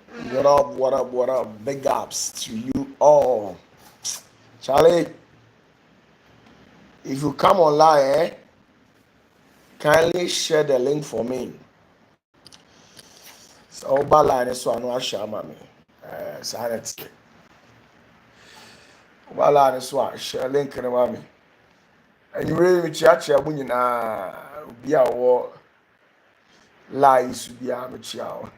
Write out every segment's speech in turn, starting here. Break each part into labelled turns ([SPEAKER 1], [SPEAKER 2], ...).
[SPEAKER 1] What up? Big ups to you all. Charlie, if you come online, kindly share the link for me. So, line so I know I share my sanity. Line so I share link in me. And you really chat when you be our lies be a chow.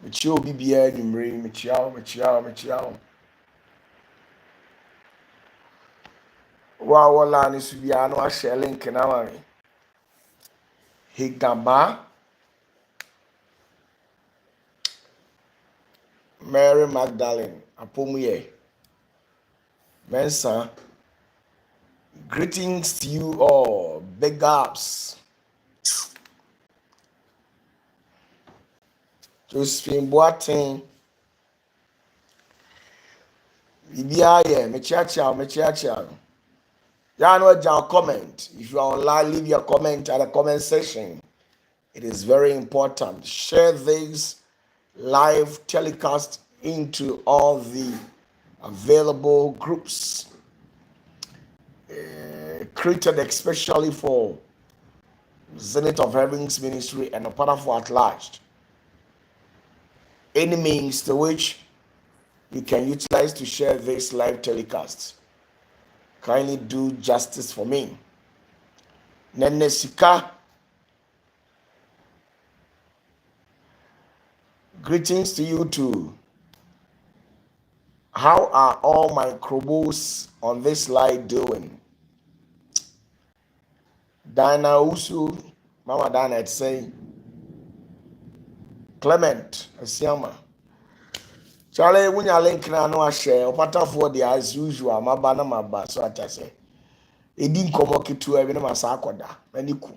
[SPEAKER 1] Michio BBA, Michio. Wow, line is be a no share link in me. Higamba, Mary Magdalene, Apomuye, Mensa. Greetings to you all. Big ups. Josephine Boateng. Ibiaye, mechiacha. Yeah, no down comment. If you are online, leave your comment at the comment section. It is very important. Share this live telecast into all the available groups created especially for Zenith of Heaven's ministry and OPATAFUOR at large. Any means to which you can utilize to share this live telecast. Kindly do justice for me. Nene Sika, greetings to you too. How are all my crobos on this live doing? Dana Usu, Mama Dana, it's saying Clement Asiama. Charlie, when you link na no share, OPATAFUOR the as usual, maba so I say. It didn't come up to every masakoda, maniku.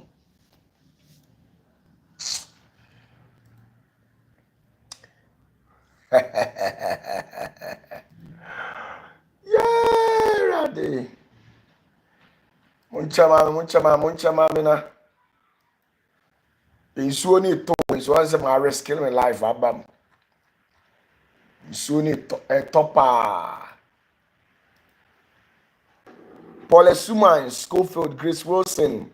[SPEAKER 1] Yeah, Raddy. Munchama, na. Nsuo ni to, nsuo anse ma risk my life abam. Nsuo ni to, topa. Paul Suman, Schofield, Grace Wilson,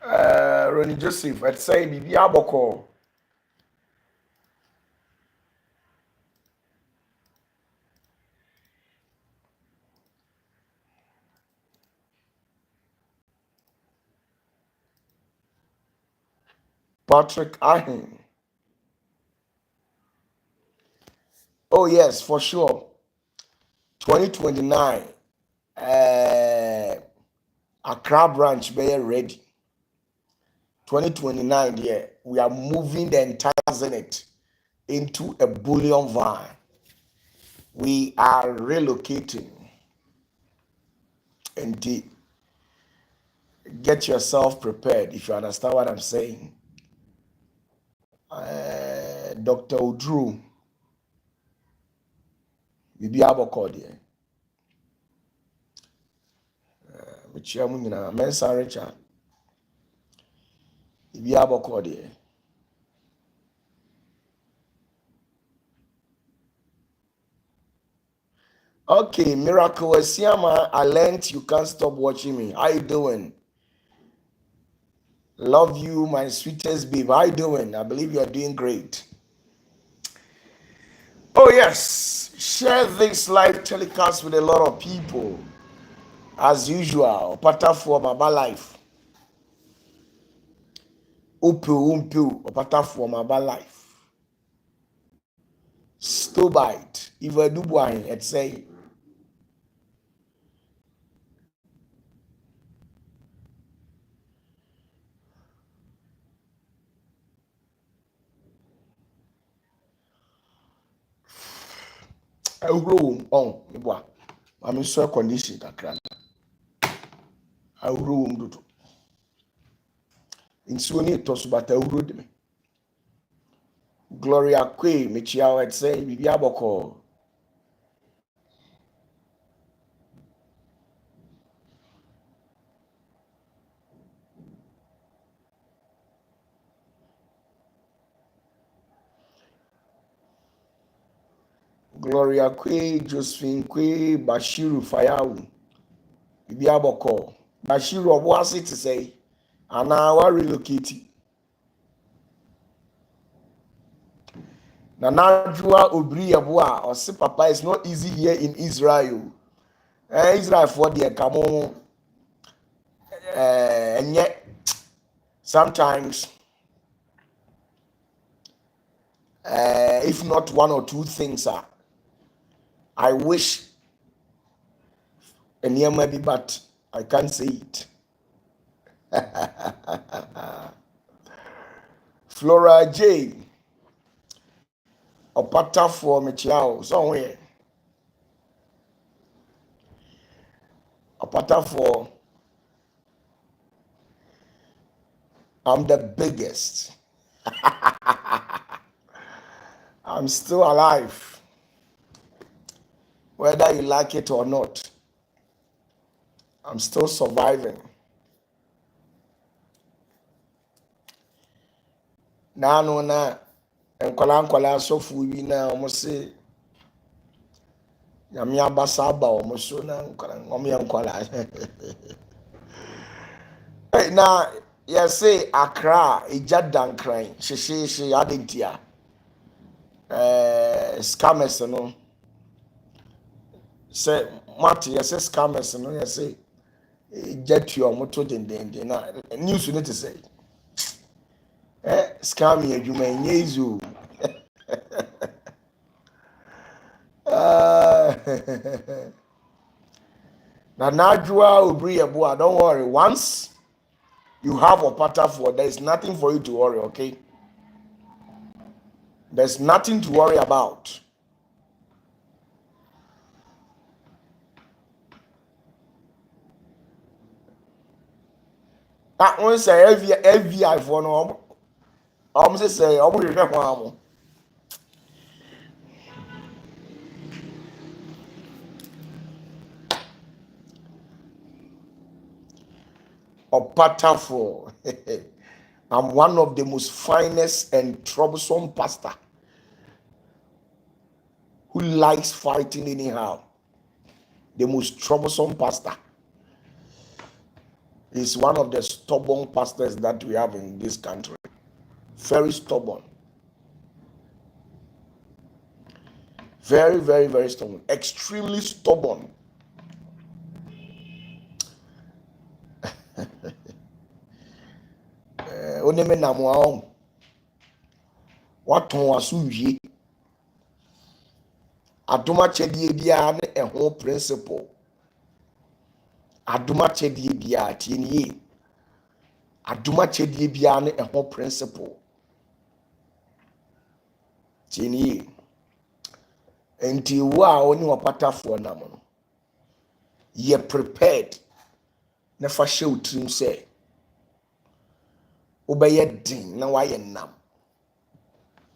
[SPEAKER 1] Ronnie Joseph, I'd say Bibi Aboko. Patrick Ahin. Oh yes, for sure. 2029. Accra branch be ready. 2029, yeah. We are moving the entire Zenith into a bullion van. We are relocating. Indeed. Get yourself prepared if you understand what I'm saying. Dr. Udru, Bibi Aboko there. Michiamu nyina, Mensa Richard, Bibi Aboko there. Okay, Miracle Esiama, I learned you can't stop watching me. How you doing? Love you, my sweetest babe. How you doing? I believe you're doing great. Oh yes, share this live telecast with a lot of people. As usual, OPATAFUOR Maba Life. OPATAFUOR Maba Life. Stobite, Iva Dubuan, let's say. I will on Ibwa. I'm in so condition kakran. I will do. In Sony Tosubata Urud me. Gloria Kwe, Michia, I'd say, Bibi Aboko. Gloria Kwe, Josephine Kwe, Bashiru Fayawu. Ibiaboko. Bashiru, what's it to say? And now I relocate. Nanajua Obri Yabua or say Papa, it's not easy here in Israel. Israel for the Kamo. And yet, sometimes, if not one or two things are, I wish, and here maybe, but I can't say it. Flora J. OPATAFUOR Mechiao somewhere. OPATAFUOR. I'm the biggest. I'm still alive. Whether you like it or not, I'm still surviving. Now, no, na nkwala sofu bi na omo se nyame abasa ba omo so na nkwala. Hey, na yes say Accra ijadankran hyehyehye adentia. Scammers no. Say Marty yes scammers no yes say jet your moto den na news no to say. Scam me adwuma nyezu. Na najua obri eboa, don't worry. Once you have OPATAFUOR, there is nothing for you to worry, okay? There's nothing to worry about. That one say FVI for no. Say I'm OPATAFUOR. I'm one of the most finest and troublesome pastor who likes fighting anyhow. The most troublesome pastor. He's one of the stubborn pastors that we have in this country. Very stubborn. Very, very, very stubborn. Extremely stubborn. Oneme namuaom. Waton wasuye. Aduma chedie bia ne ehon principle. Aduma chedie bia tienye. Aduma chedie bia ne ehon principle. Tienye. Enti wa oni OPATAFUOR namono. Ye prepared. Nefa she utrim say. Obeye din na waye nam.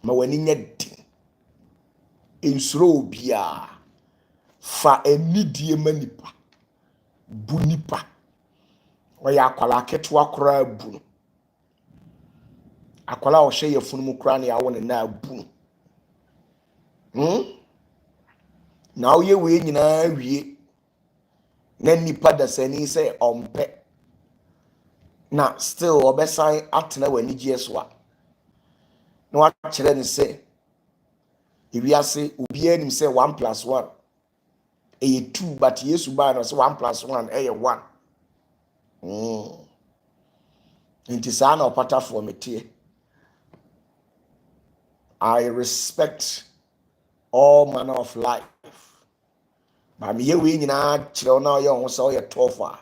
[SPEAKER 1] Ma wani nye din. Insuro bia. Fa enidie manipa. Bunipa. Oya akwala ketewa kora bu. Akwala ohye yefunu kora na yawo ne na bu. Na oye we nyina wie. Na nipa da sani say ompe. Na still obesan atena wani gieswa. Na wa kire ni say ewiase obi anim say 1 + 1 e 2 but yesu ba no say 1 + 1 e 1. Inti sa na OPATAFUOR metie. I respect all manner of life. But me we nyina kire na yo ho say o tofa.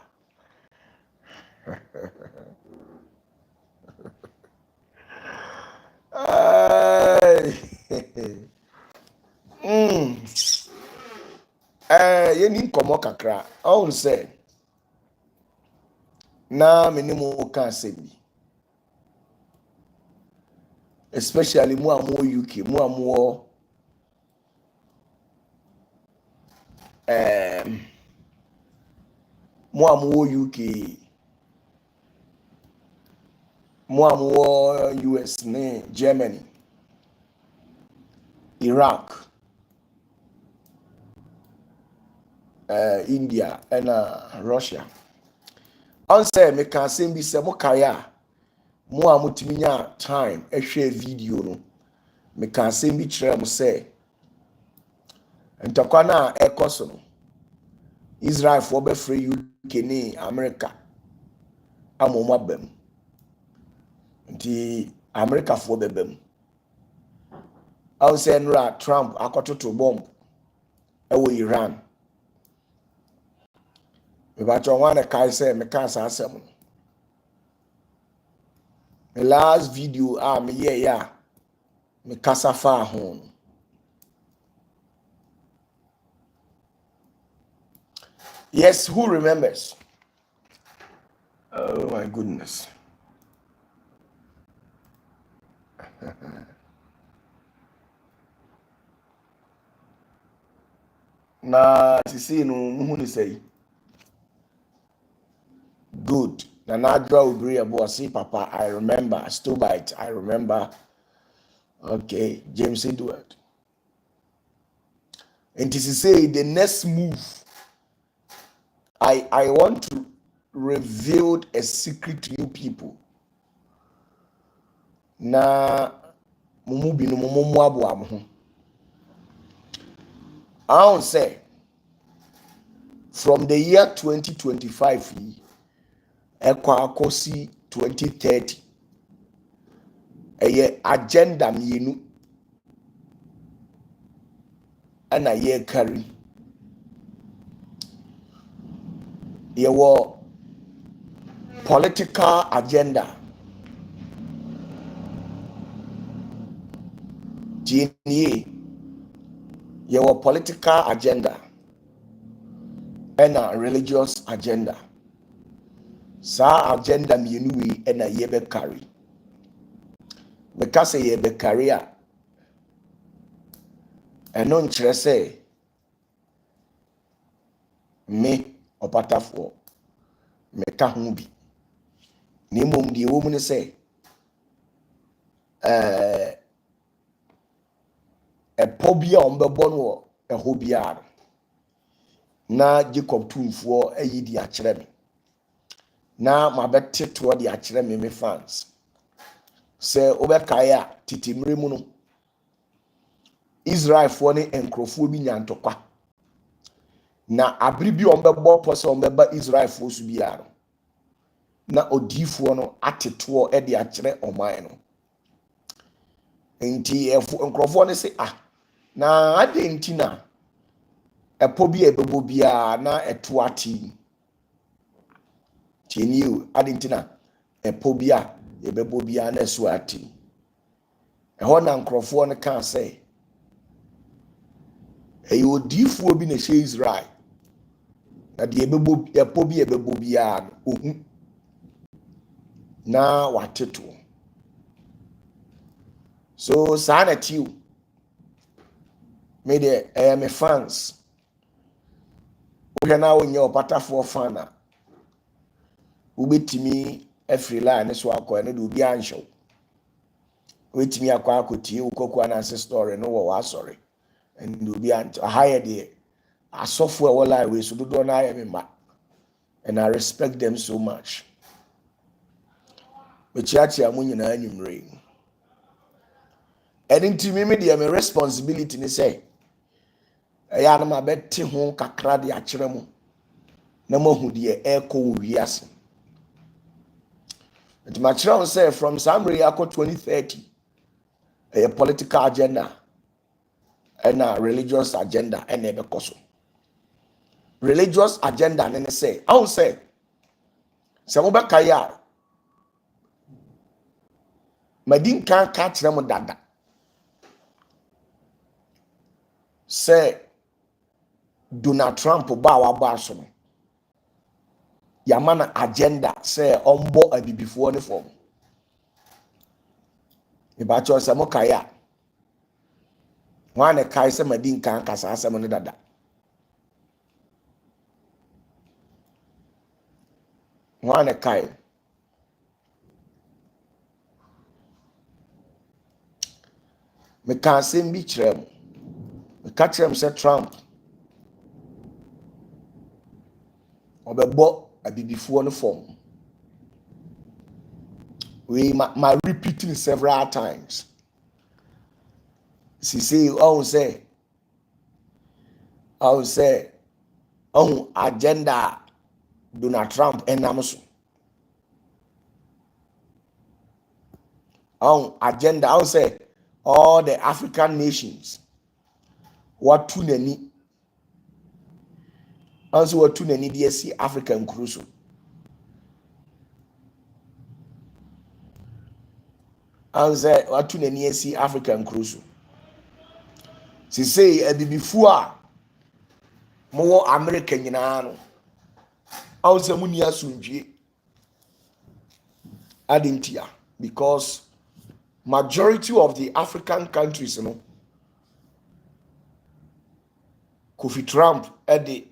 [SPEAKER 1] Yeni nkomo kakra. On say na minimum can say me. Especially mu amo UK, mu amo UK, mu amo US, Germany, Iraq, India and Russia. On say me can say be se mo kaya mo a mutiminya time e hwe video no me can say be kire mo say ntokwa na ekoso no Israel for be free UK ni America amomo abam nti America for be bam on say nra Trump akototo bomb e wo Iran me ba cho wan kai say me can say asem the last video me yeah me kasa fa ho. Yes, who remembers? Oh my goodness. Na sisi no muhu ni say. Good. Na Nadra Ubri Abuasi Papa, I remember. Still by it, I remember. Okay, James Edward. And to say the next move, I want to reveal a secret to you people. Na mumubi no mumu abu amho. I don't say from the year 2025 ekwa akosi 2030 eye agenda mienu ana ye carry yewo political agenda GNA yewo political agenda and a religious agenda. Sa agenda mienu wi and a yebe carry. Because yebe carry a non kyerɛ sɛ me opatafoɔ me ka ho bi. Ne mmom die wo mu ne sɛ ɛpɔ bi a ɔmbɛbɔ no wɔ ɛhɔ biara na Jacob Tumfoɔ ayi di akyerɛ me. Na mabɛte toɔ di akyerɛ me fans. Sɛ wobɛkae a titimire mu no Israel for ne enkrofo bi nyantokwa na abiri bi ombebo pose ombeba Israel for su biara na odifo no atetoɔ e de akyerɛ ɔman no enti enkrofo ne se na ade enti na ɛpɔ bi ebebo biara na ɛto ati tieniu ade enti na ɛpɔ bi a ebebo biara na ɛso ati ɛhɔ na enkrofo no kan sɛ eyo difuo bi na hye Israel na de ebebo epo bi ebebo bia ohu na wateto so sana tiu me de me fans na onye opatafoɔ fan a ubetimi afri line so akɔ ne de obi anhyew wetimi akɔ akotie ukoko na story no wo wasɔre and do be a higher there. A software all I way so do not I am and I respect them so much. But chachi amunyi na anyumre. And into me media my responsibility ni say. Aya na ma beti ho kakra de akyere mu. Na mo hu de eko wiase. It ma kyerɛ say from Samri akɔ 2030 a political agenda and a religious agenda and a bekoso. Religious agenda and say, I will say, Samuba Kaya, Madin can't catch them dada. Say, Donald Trump bawa basono. Yamana agenda say ombo a before the form. Ibacho Samokaya. One a kaisa Madin can't cast Samon dada. One a kai. Me can't say me trem. Me catch him say Trump. ɔbɛbɔ abibifoɔ no form. We my repeating several times. She say, "Oh, say, oh, agenda Donald Trump and Amazon. Oh, agenda. I say all the African nations. What too many? Also, what too many? DSC African cruise. I say what too many? DSC African cruise. She say before more American, you know. I say munia sunji. Adintia because majority of the African countries, you know, Kofi Trump at the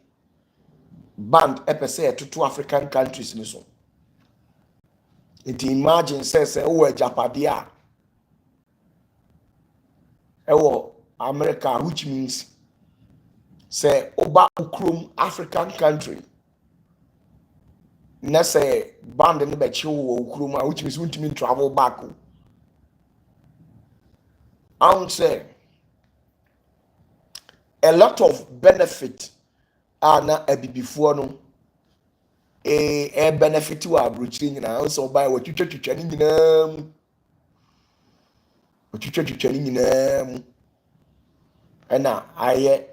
[SPEAKER 1] band to 2 African countries in so. It imagine says oh Japadia America, which means say oba ukrum African country. Na say band in the ukrum, which means won't mean travel back. I would say a lot of benefit are not a before no a benefit to our routine and so by what you training them what you training them and now I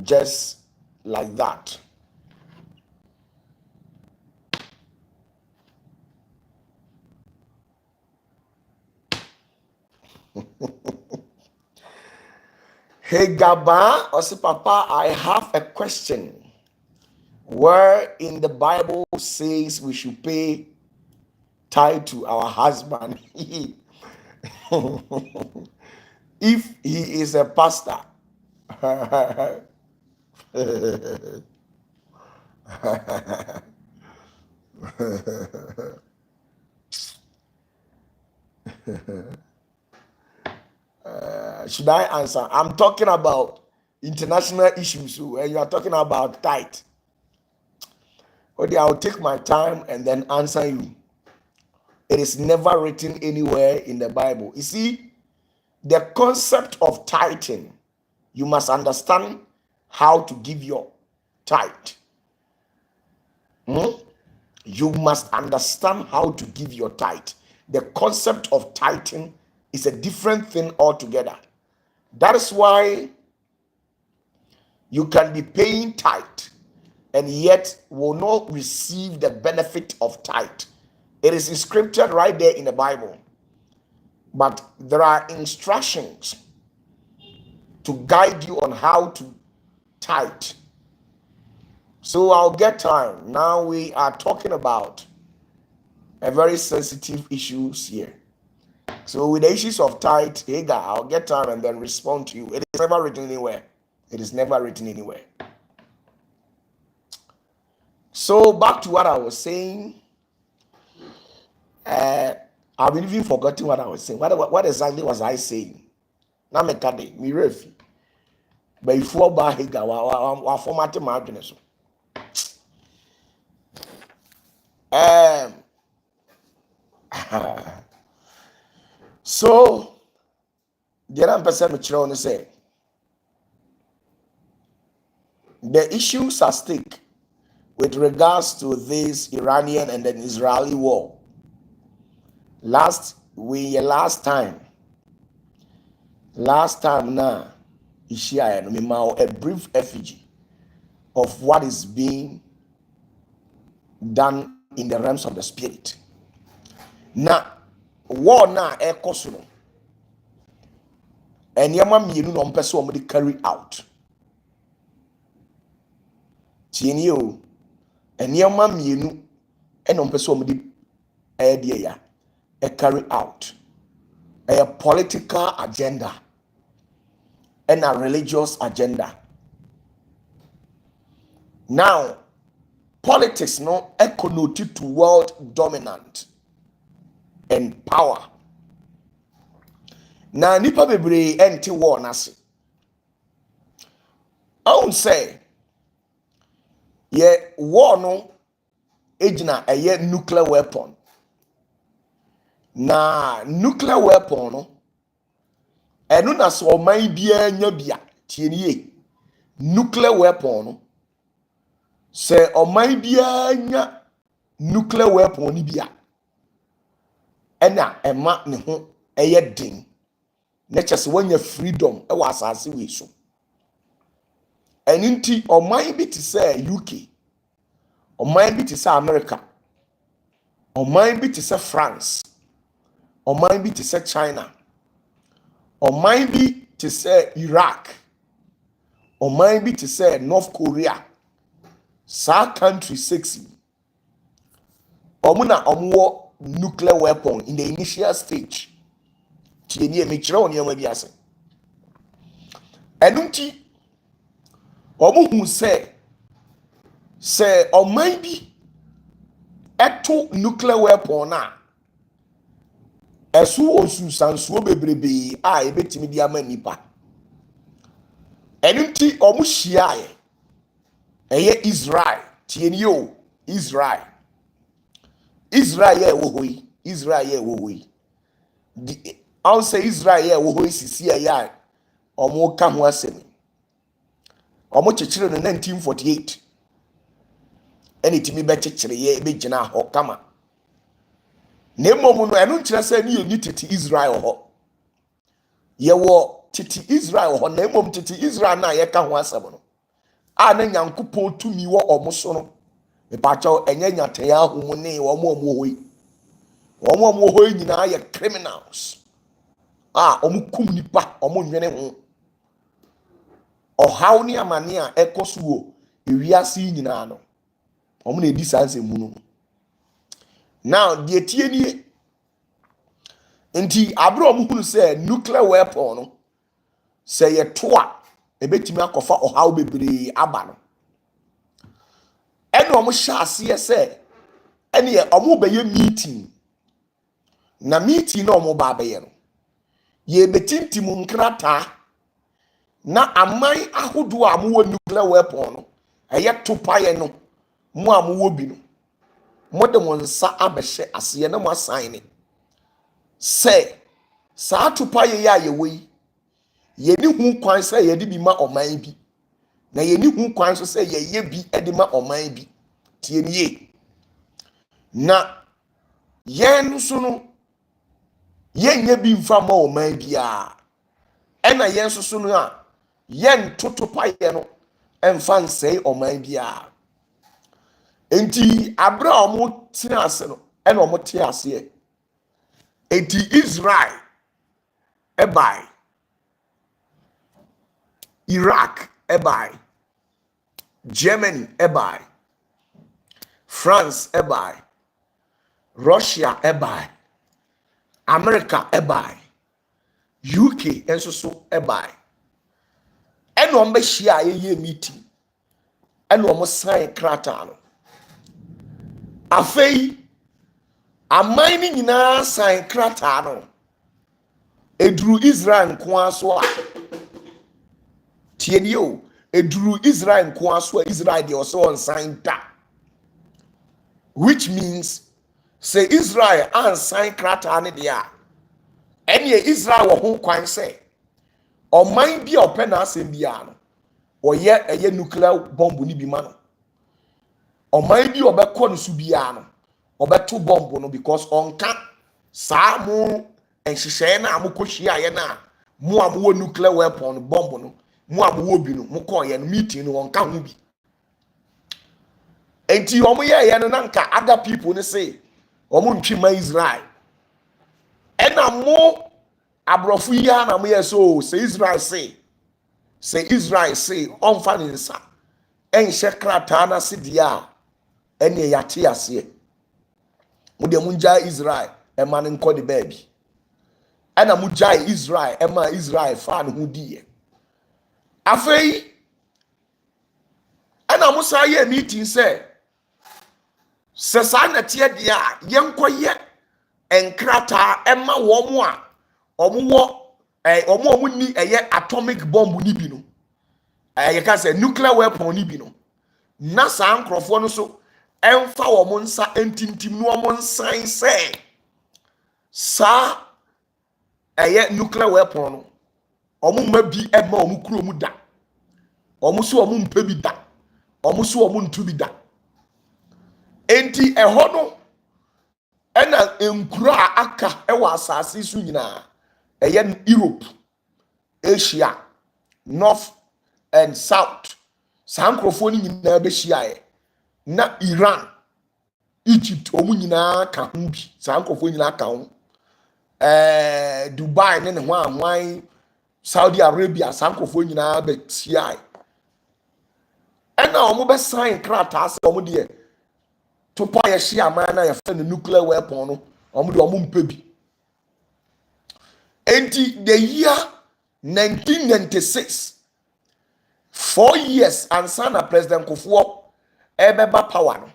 [SPEAKER 1] just like that. Hey Gaba, also Papa, I have a question. Where in the Bible says we should pay tithe to our husband if he is a pastor? Should I answer? I'm talking about international issues, and you are talking about tithe. Okay, I'll take my time and then answer you. It is never written anywhere in the Bible. You see, the concept of tithing, you must understand how to give your tithe. You must understand how to give your tithe. The concept of tithing is a different thing altogether. That is why you can be paying tithe and yet will not receive the benefit of tithe. It is scripted right there in the Bible. But there are instructions to guide you on how to tithe. So I'll get time. Now we are talking about a very sensitive issues here. So with the issues of tithe, Hagar, I'll get time and then respond to you. It is never written anywhere. It is never written anywhere. So back to what I was saying. I've even forgotten what I was saying. What exactly was I saying? Now me kade, me refi. But before ba Hagar, wa format my adwene so. So the other person me kyerɛ no say the issues at stake with regards to this Iranian and then Israeli war. Last time now, Ishia and a brief effigy of what is being done in the realms of the spirit. Now, war now air kosuno. And yama mienu no mpeso omudi carry out. Tienio, and yama mienu and mpeso omudi idea a carry out a political agenda and a religious agenda. Now, politics no connoted to world dominant and power. Now, nipa bebre enti war nasi. I won't say ye war no ejina eye nuclear weapon. Na nuclear weapon no enu na so oman bia nya bia tieniye. Nuclear weapon no se oman bia nya nuclear weapon ni bia ena ema ne ho eye den. Na kyese wanya freedom e wa asase we so. Eninti oman bi te say UK, oman bi te say America, oman bi te say France, oman bi te say China, oman bi te say Iraq, oman bi te say North Korea. Sa country 6 omuna omwo nuclear weapon in the initial stage. Tieni me kire oni ama bi ase. Enunti omuhu se oman bi eto nuclear weapon na esu osu sansuo bebrebe a ebetimi di ama nipa. Enunti omu hia eye Israel. Tieni o Israel ye wo hoi. Israel ye wo hoi. The I say Israel ye wo hoi sisi ya omo ka ho asemi. Omo chechire no 1948. Eni timi be chechire ye be gina ho kama. Na mmom no enu nkyere se ni yeni tete Israel ho. Ye wo tete Israel ho na mmom tete Israel na ye ka ho asem no. A na Nyankopon tumi wo omo so no. Me pa chaw enye nyate ya hu mu ne wo mo hoi. Wo mo hoi nyina ye criminals. Omo kum nipa, omo nwene ho. Ohaw ni amane a ekosuo ewiase nyina no. Omo na edi sanse mu no. Now the tie nti abro omo hunu say nuclear weapon no say ye to a ebetimi akofa ohaw bebre aba no. Ene omo hya ase say ene ye omo beye meeting. Na meeting na omo ba beye no. Ye betintim nkrata na aman ahodo a mo nuclear weapon no eye to paye no mo amowo bi no mo de mo nsa abehye ase na mo asan ne say sa to paye ya ye we ye ni hu kwan say ye de bi ma oman bi na ye ni hu kwan so say ye bi e de ma oman bi tie nie na yen so no yen bi mfa ma oman bi a ena yen so no a yen toto paye no emfa nsei oman bi a enti abra omo tina ase no ena omo tie ase enti Israel ebai Iraq ebai Germany ebai France ebai Russia ebai America ebai UK enso so ebai ena omo hia ye meeting ena omo sign krata no afei aman ni nyina sign krata no eduru Israel nko aso a tieni o eduru Israel nko aso a Israel de oso on sign da, which means say Israel an sign krata ne de a ene Israel wo ho kwan say oman bi open na asem bia no oye nuclear bomb ni bi ma no oman bi obekọ no su bia no obeto bomb no because onka saa mo enhyehyɛ na amokohia ye na mo amwo nuclear weapon bomb no mo amwo bi no mo kọ ye no meeting no onka ho bi enti omo ye no nanka other people ne say omo ntwi ma Israel ena mo abrofo ya na mo ye so say Israel say on fa ne nsa enhye krata na se dia ene yate ase mo de munja Israel e ma ne nko de baby ena mo jai Israel e ma Israel fa ne ho die afei ena mo sa ye meeting say sa na tie dia yenkoye enkrata e ma wo mo a omo ni eye atomic bomb ni bi no ye ka say nuclear weapon ni bi no na saa nkrofo no so emfa wo mo nsa entintim no mo nsan se sa eye nuclear weapon no omo ma bi ema omo kuro mu da omo so omo mpa bi da omo so omo ntu bi da enti eho no ena enkura aka ewa asase su nyina eye Europe, Asia, North and South saa nkrofo ni nyina be hia na Iran, Egypt omo nyina ka ho bi saa nkrofo nyina ka ho Dubai ne ho anwan Saudi Arabia saa nkrofo nyina be hia ena omo be sign krata se omo de to pa ye hia man na ye fa nuclear weapon no omo de omo mpa bi enti the year 1996 4 years ansana President Kufuor ebeba power no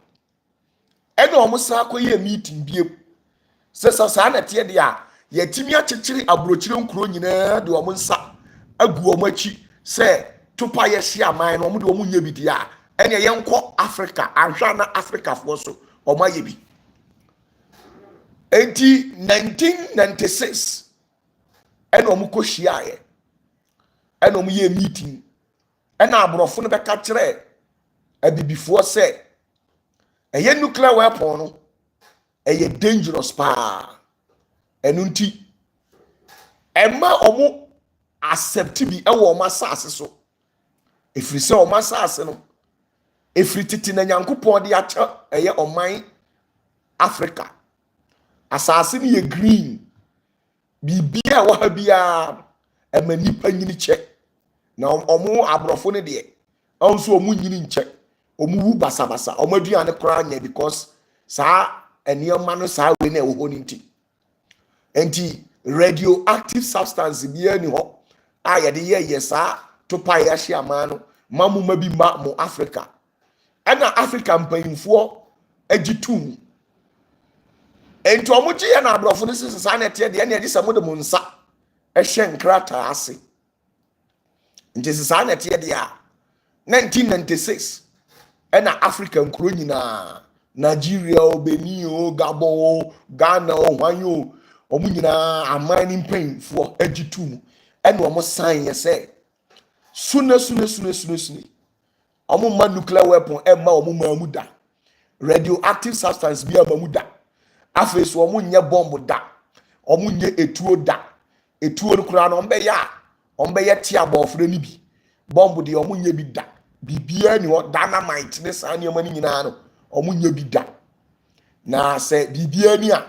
[SPEAKER 1] ena omo sa akoye meeting biem se sa na tie de a yetimi akyekyere abrokyire nkuro nyina de omo nsa agu omo achi se topa ye hia man no omo de omo nya bi dia ene ye nko Africa ahwa na Africa fo so omo aye bi enti 1996 ena omo ko hia ye ena omo ye meeting ena abrofo no be ka kire abibifo se eye nuclear weapon no eye dangerous pa enunti ema omo accept bi e wo masase so efiri se o masase no efiri titi na nyankopon de acha eye oman Africa asase ni ye green bibia wa bia emani panyini che na omo abrofo ne de onso omo nyini nche omo wu basabasa omo aduane kora nya because saa enioma no saa we na e wo nti enti radioactive substance bia ni ho a ye de ye saa to pa ya hia ma no mamu ma bi ma mo Africa ana Africa mpanyimfo agitum enti omo gye ya na abrofo no sese saa na te de na ye se mo de mo nsa ehye nkrata ase enti sese saa na te de a 1996 ena Africa nkuro nyina Nigeria, Benin, Gabon, Ghana, Wanyo, omo nyina amani mpanyimfo agitum ena omo sign ye say sune omo ma nuclear weapon ema omo ma muda radioactive substance bi ama muda afi so omo nye bomb da omo nye etuo da etuo no kura no ombe ya tia bofre ni bi bomb de omo nye bi da bibia ni o dynamite ne sa ne mani nyina no omo nye bi da na se bibia ni a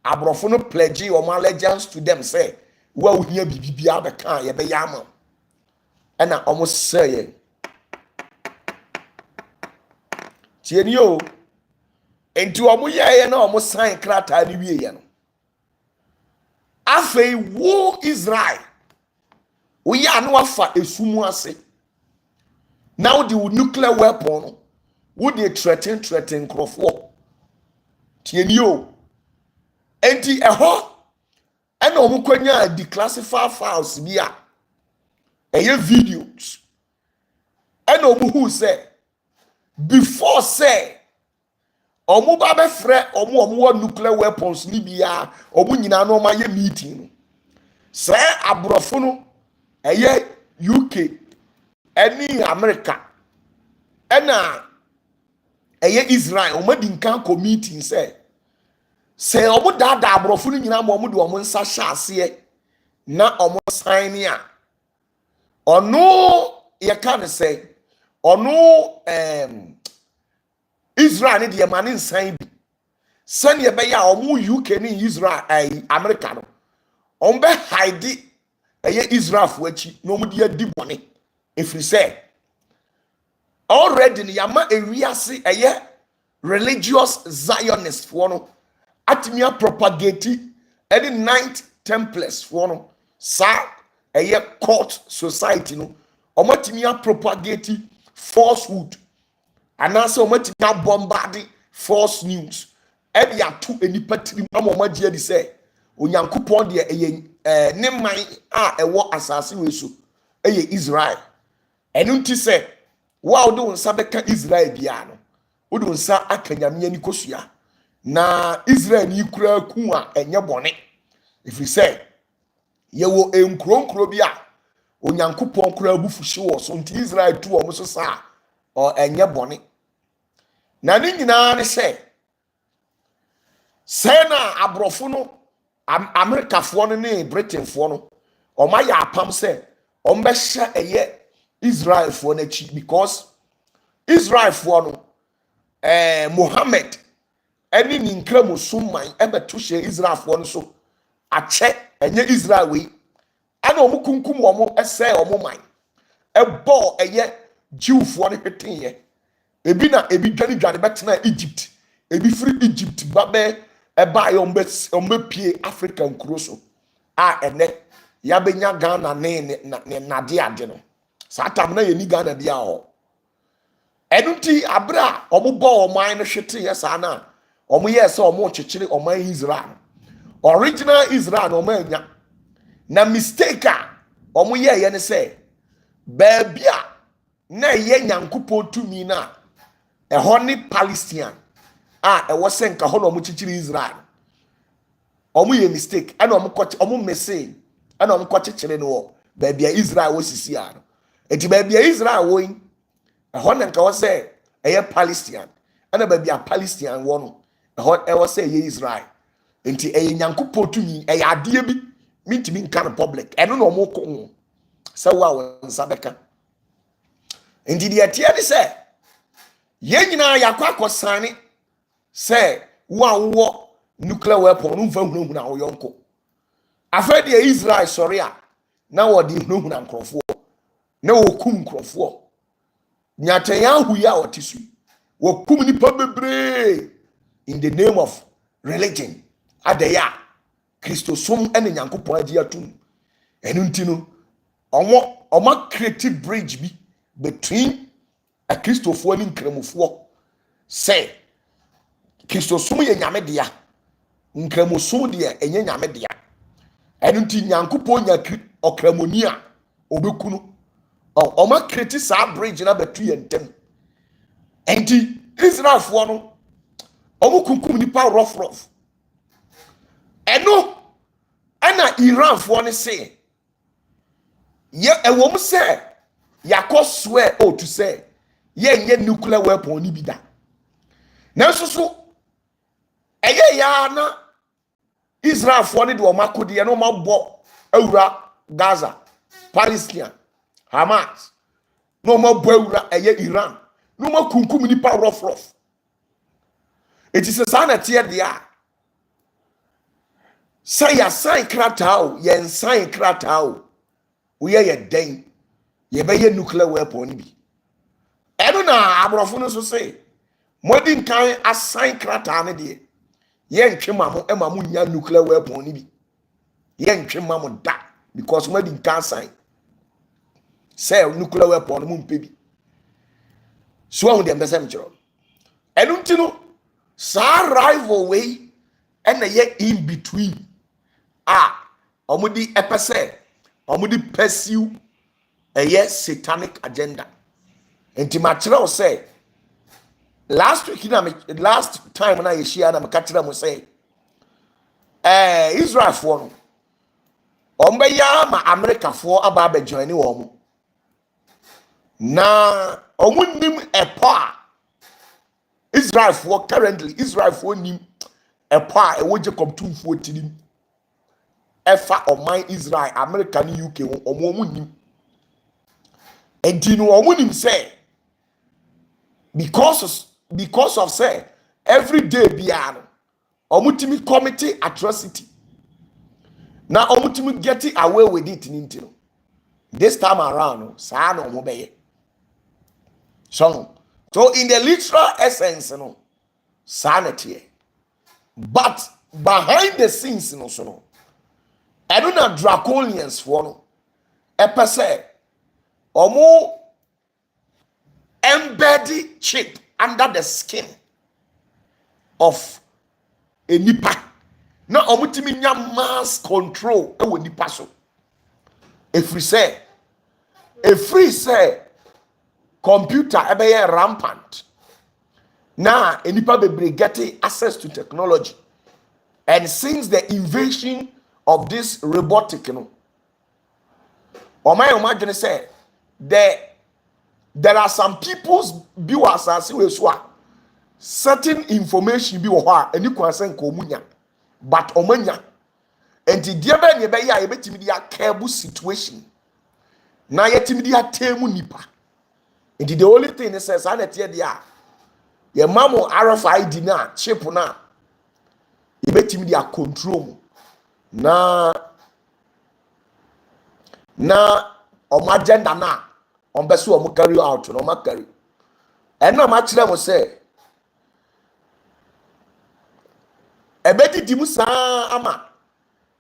[SPEAKER 1] abrofo no pledge omo allegiance to them say wa ohia bibia be kan ye be yama ena omo say tieni o enti omo ye na omo sign krata ni wie ye no afei wo Israel wo ya no afa esumu ase now the nuclear weapon wo dey threaten crofo tieni o enti eho ena omo kwanya declassify files bi a eye videos ena omo who say before say omo ba be frɛ omo nuclear weapons ni bia omo nyina no ma ye meeting say abrofo no eye UK any America ena eye Israel omo di nkan ko meeting say omo da abrofo no nyina ma omo de omo nsa hya ase na omo sign a ono ye kan say ono Israel ni de mane nsan bi sane ye be ya omo UK ni Israel America no ombe hide eye Israel fo achi no omo de adi bone efiri say already ni yama ewiase eye religious Zionist fo no atimia propagate any ninth templars fo no sa eye cult society no omo atimia propagate falsehood anase omatimia bombarding false news ebi atu enipa tirim ama omagie di say onyankopon de eye ne man a ewo asase we so eye Israel enu nti say Wa do nsa beka Israel bia no wo do nsa akanyame ani kosua na Israel ni kura ku a enye bone if we say ye wo enkronkro bia onyankopon kura bufuhye wo so nti Israel tu o so sa o enye bone na ni nyina ne se na abrofo no Americafo no ne Britainfo no o ma ya apam se o mbe hye eye Israel for na chi because Israel for no Muhammad any ninkramo summan ebeto hye Israel for no so ache enye Israel we ana omu kunkum omu ese omu man ebo eye Jew for no hweteye ebi na ebi dwane betena Egypt ebi free Egypt babe eba ye ombe pie African kroso a ene ya benya Ghana na de ade no satam na ye ni Ghana dia ho enuti abra omubo oman no hwete yesa na omu yesa omu chechire oman Israel original Israel no manya na mistake a omu ye ne se baabia na ye nyankopon tumi na eho ni Palestine a ewo senka ho no mu chichiri Israel omu ye mistake ana omu message ana omu chichire no baabia Israel wo sisi a no eti baabia Israel wo yin eho na nka wo se eye Palestine ana baabia Palestine wo no ewo se eye Israel enti eye nyankopon tumi eye ade bi mitimi nka no public eno no omu ko ho se wo nsa beka enti de atie de se ye nyina yakwa akosane se wo nuclear weapon no mfa hunahuna wo yonko afade Israel sorry a na wo de hunahuna nkrofo na wo kum nkrofo nyatanya huya otisu wo kum nipa bebre in the name of religion adaya Christosum ene nyankopon agi atum enu ntino omo creative bridge bi between a Christopher and Nkramofo say Christosum ye nyame dia Nkramosum dia enye nyame dia enu nti nyankopon nya okramonia obekunu oma create sa bridge na betu ye ntem enti Israelfo no omu kunkum nipa rough eno ana Iranfo ne say ye ewom say yakoswe o to say ye nuclear weapon ni bi da nanso so eye ya na Israelfo ne de o makode ye no mabo awura Gaza Palestine Hamas no mabo awura eye Iran no makunkum ni pa rough it is a sana tie dia say ya sign kratao ye sign kratao we ye den ye be ye nuclear weapon bi eno na abrofo no so say modern kan assign krata ne de ye ntwema mo ema mo nya nuclear weapon ni bi ye ntwema mo da because modern kan sign say nuclear weapon mo mpe bi so on dem besem chiro eno ntino sa rivalry ena ye in between omudi epese omudi pursue a satanic agenda. And Timothy say last time when I share na makatira mo say Israel for ombe ya ma America for aba be join wo na omunim epa Israel for currently Israel for nim epa e wo Jacob 2:14 efa oman Israel America ni UK omunim and you know omunim say because of say every day biano omutimi committee atrocity now omutimi getting away with it nintino this time around sa no mo beye so in the literal essence no sanity but behind the scenes no so no I don't know draconians for no epe say omo embedded chip under the skin of a nipa na omutimi nya mass control e wo nipa so free say computer ebeye rampant. Now enipa bebre getting access to technology. And since the invasion of this robotic, you know, or my imagine say there are some people's viewers as we certain information be and you can send komunya, but omanya and the diaba nebeya ebetimi dia careful situation. Na yetimi dia temu nipa. And the only thing is says anetie dia ye mamo RFID na chip na ebetimi dia control na omo agenda na on beso omo carry out no ma carry and na ma kire mo say ebedi di musa ama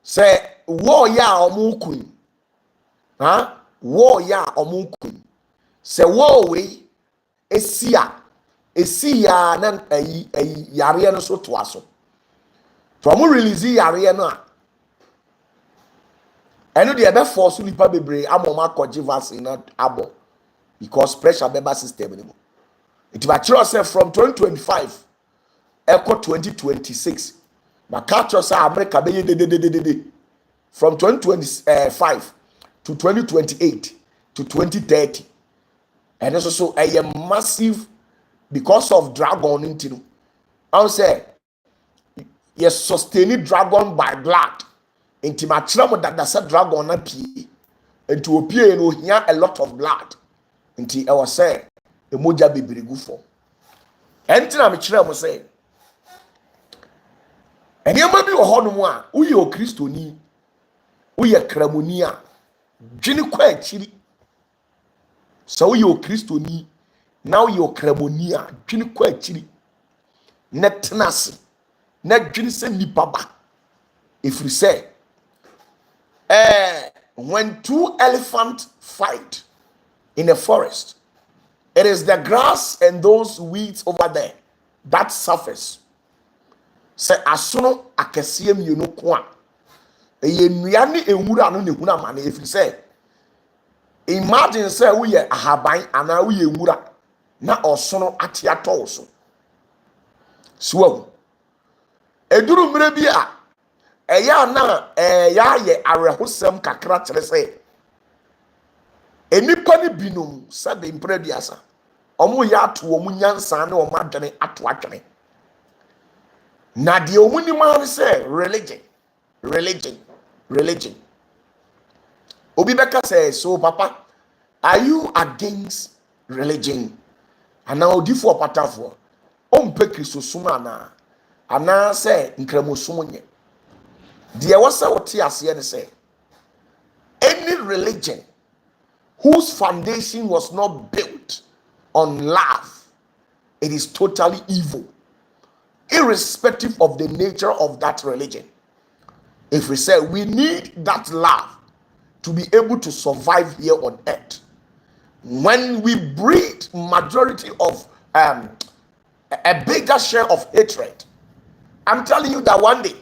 [SPEAKER 1] say war ya omo kun war ya omo kun say war we esia na yare no so to aso to omo release yare no a eno de ebe force nipa bebre amoma koji vaccine na abo because pressure member system ni mo it va tell us from 2025 echo 2026 na catch us America be de from 2025 to 2028 to 2030 and also so a massive because of dragon into I say yes sustain dragon by blood into my trauma that that's a dragon na pee into opie no here a lot of blood into I was say the moja bibiri go for entina me kire mo say enema bi wo hono mu a uye o kristoni uye kramoni a dwene kwa akiri so uye o kristoni now uye o kramoni a dwene kwa akiri netnase na dwene se nipa ba if you say when two elephants fight in a forest, it is the grass and those weeds over there that suffers. Say asono akesiem you know kwa. Eye nuane ewura no ne huna mane if you say imagine say we ye ahaban ana we ye ewura na osono atiato so. So eduru mre bi a eya na ya ye arehosem kakra kire say enipa ni binum sabe imprediasa omo ya to omo nyansa na omo adwene ato adwene na de omo ni man say religion obi beka say so papa are you against religion ana odi for OPATAFUOR ompe kristo suma ana say nkramosumo nye de wasa wote ase ne say any religion whose foundation was not built on love, it is totally evil, irrespective of the nature of that religion. If we say we need that love to be able to survive here on earth, when we breed majority of a bigger share of hatred, I'm telling you that one day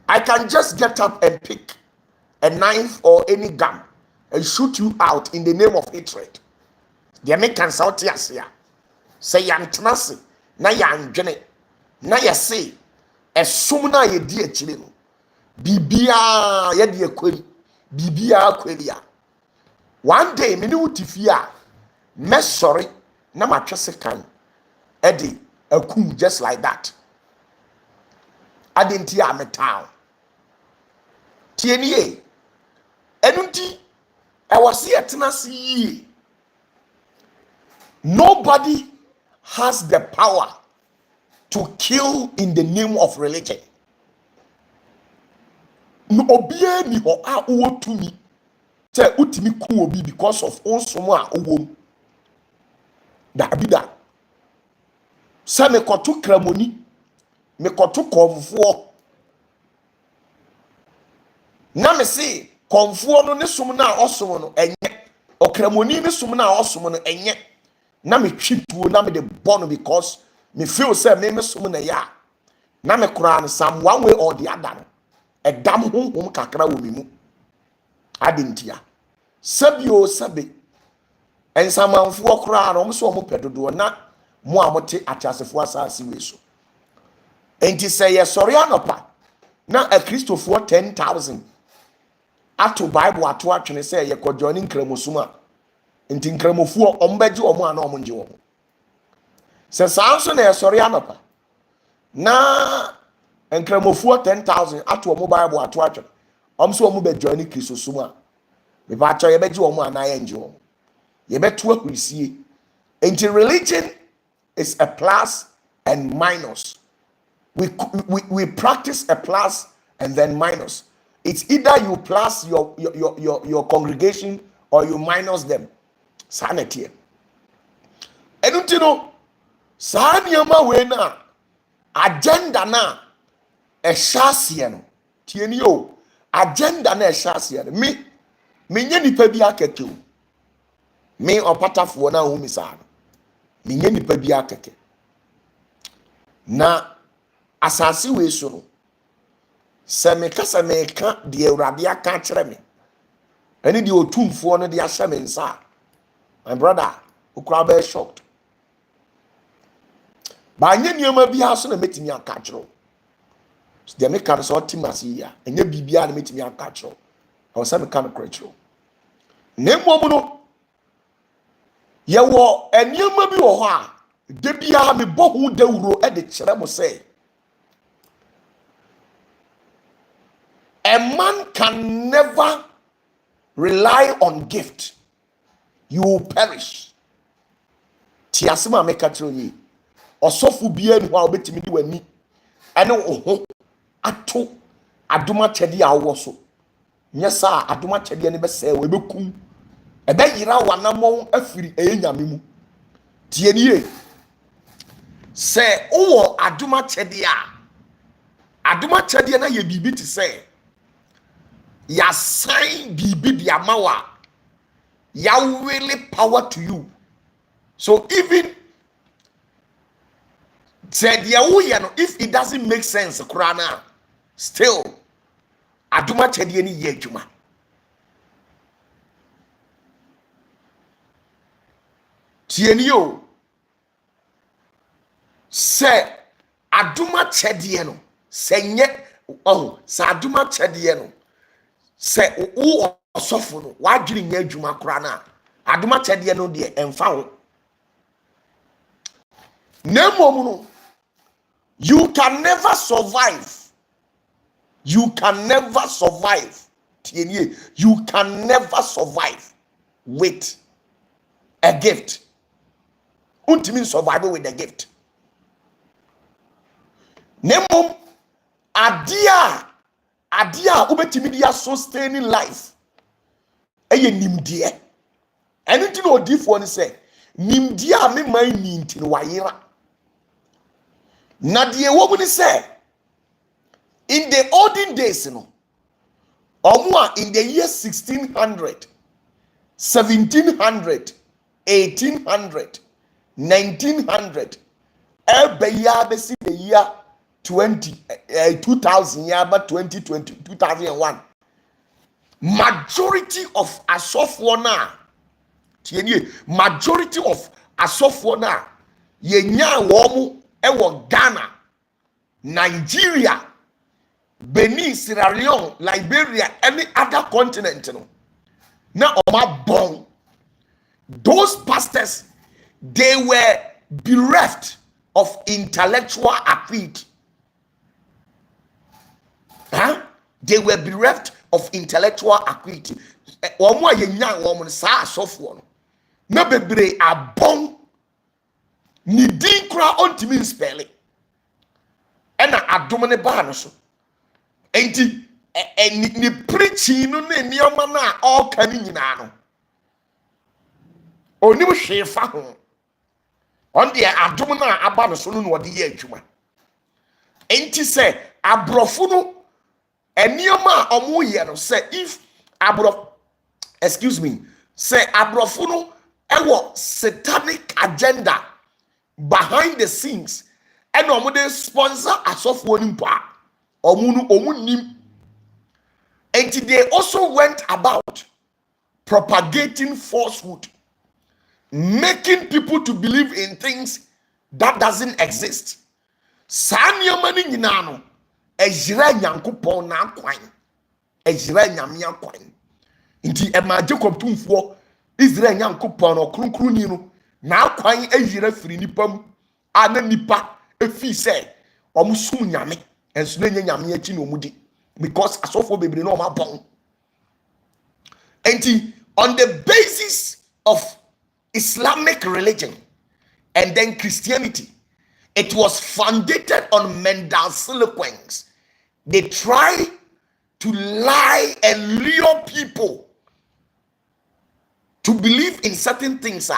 [SPEAKER 1] I can just get up and pick a knife or any gun and shoot you out in the name of hatred. The American South Asia say yantrasi na yanjene na yase esumna ye di akire no bibia ye di akweli bibia akweli a one day me ni utifia me sorry na matwese kan edi akum just like that adenti a metal tienie enunti I was here tenacity. Nobody has the power to kill in the name of religion. No obie ni ho a wo tumi. Say utimi ku obi because of onsomo a owo. Da bida. Say me koto kramoni, me koto konfuo. Na me say konfuo no ne som na osom no enye okramoni ne som na osom no enye na me twituo na me de born because me feel say me som na ya na me kura some one way or the other no edam honhom kakra wo me mu adentia sabio sabe and some of four crown almost one pedo na more mote at as if was as we so. And to say, yes, sorry, anopa. Now a Christo for 10,000. Ato Bible at watch and say, you're joining Kremosuma. And in Kremofu, Ombeju or one omunjo. Says Samson, sorry, anopa. Na and Kremofu 10,000 ato mobile at watch. So mube joining Christo Suma. The batcher, you bet you on I enjoy. You bet what we see. Into religion is a plus and minus. We practice a plus and then minus. It's either you plus your congregation or you minus them. Sanity. And you know, Sanyama wena agenda na a shasiano. Tienio agenda na a shasiano. Me nyeni pebi akeke. Me OPATAFUOR na umisano. Me nyeni pebi akeke. Na asasi we so no se meka de Awurade aka kire me ene de otumfo no de ahye me nsa my brother ukura be shocked ba nye nioma bia so na metimi aka kire de meka no so otimasi ya enye bibia na metimi aka kire o se meka no kire ne mmom no ye wo enioma bi wo ho a de bia me bohu dawuro e de kire mo say a man can never rely on gift. You will perish. Tiasima meka troni. Osofu bia ni wa obetimi di wani. Ene oho ato adoma chede a wo so. Nyesa adoma chede ne be se we bekum. Ebe yira wanamon afiri enyame mu. Tie nie. Se wo adoma chede na ye bibi ti se ya sign bibi di amawa ya really power to you. So even said ya no, if it doesn't make sense krana still aduma chede ni ye adwuma. Tieni yo se aduma chede no se nye se aduma chede no se wo osofo no wadwiri nya adwuma kora na adoma chede no de emfa ho nemom no you can never survive tienie you can never survive with a gift. Ultimate survival with a gift. Nemom adia ubetimi dia sustaining life eye nimdie anything odifo ni say nimdie a me man ni ntin wayera na de wo ni say in the olden days no omwa in the year 1600 1700 1800 1900 ebeya besi the year 2000 year but 2020 2001 majority of asofo na tienie majority of asofo na yenya wo ewo Ghana, Nigeria, Benin, Sierra Leone, Liberia, any other continent no na oma bon. Those pastors, they were bereft of intellectual acuity. They were bereft of intellectual acuity. Omo yenya omo sa asofo no na bebre abon ni din kra ontimi spell ena adom ne ba no so enti ni preaching no ne nioma na all kan nyina no oni mo hwe fa ho on de adom na aba no so no de ye adwuma enti se abrofo no enioma omo ye no se if abrof say abrofo no ewo satanic agenda behind the scenes and omo dey sponsor asofo nimpa omu nim and they also went about propagating falsehood making people to believe in things that doesn't exist. Saa nneɛma no nyinaa no ɛyera Nyankopɔn n'akwan, ɛyera Nyame akwan. Nti ɛma Jacob tumfoɔ Israel Nyankopɔn no Kronkronni no n'akwan ɛyera firi nipa mu a na nipa efi sɛ ɔmo sum Nyame ɛnso na nye Nyame akyi na ɔmo di, because asɔfoɔ bebree na ɔmo abɔn. Nti on the basis of Islamic religion and then Christianity, it was founded on mendaciliquence. They try to lie and lure people to believe in certain things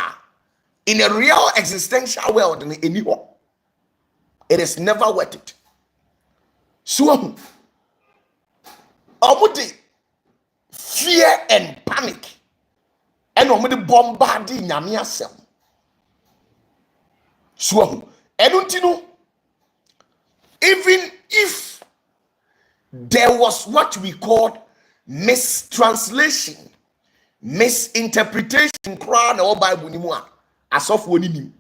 [SPEAKER 1] in a real existential world. It is never worth it. So, omudi fear and panic, and omudi bombarding Nyame asem. So, even if there was what we called mistranslation, misinterpretation, crown or Bible ni mu a asofo oni nim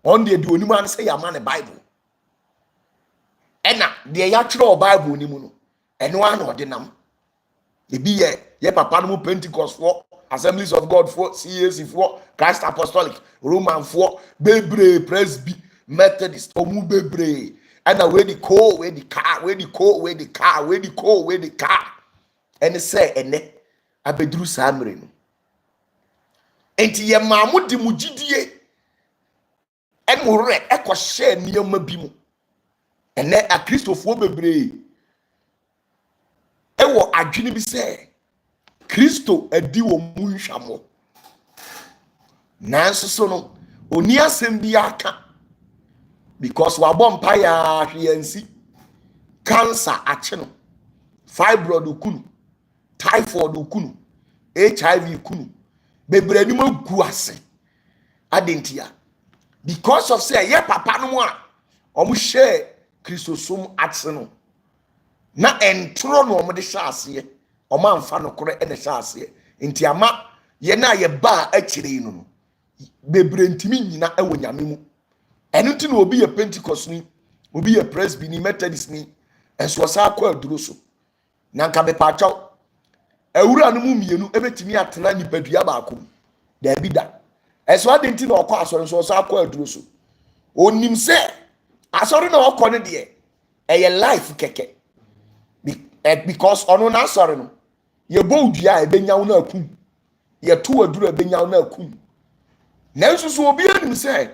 [SPEAKER 1] on the do onimu an say ya man Bible ena de ya kyerɛ Bible ni mu no eno an ode nam ebi ye papa no mu Pentecost for Assemblies of God for CAC for Christ Apostolic Roman for bebre Presby Methodist omu bebre ena we the car and say ene abedru samre no enti ye maamu di mugidie emure ekɔhye nneɛma bi mu ene a Kristofo bebre ewo adwene bi sɛ Kristo adi wo mu nhwamo nanso so no oni asɛm bi aka because wabɔ mpaya hwiansi cancer akye no fibroid okunu typhoid okunu HIV okunu bebre ni magu ase adentia because of say ye papa no mu a omo hye Kristosom atse no na entro no omo de hye ase omo amfa no kore e de hye ase enti ama ye na ye ba akire no bebre ntimi nyina e wo Nyame mu enu ti no obi ye Pentecost ni obi ye Presby ni Methodist ni enso sa akwa aduro so na nka be pacho ewura no mu mienu ebetimi atena nipadua ba akom da bi da enso adenti na okọ asọrọ nso sa akwa aduro so onim se asọrọ na okọ ne de eye life keke because ono na asọrọ no ye bo dua ebenyawo na akum ye to aduro ebenyawo na akum nanso so obi anim se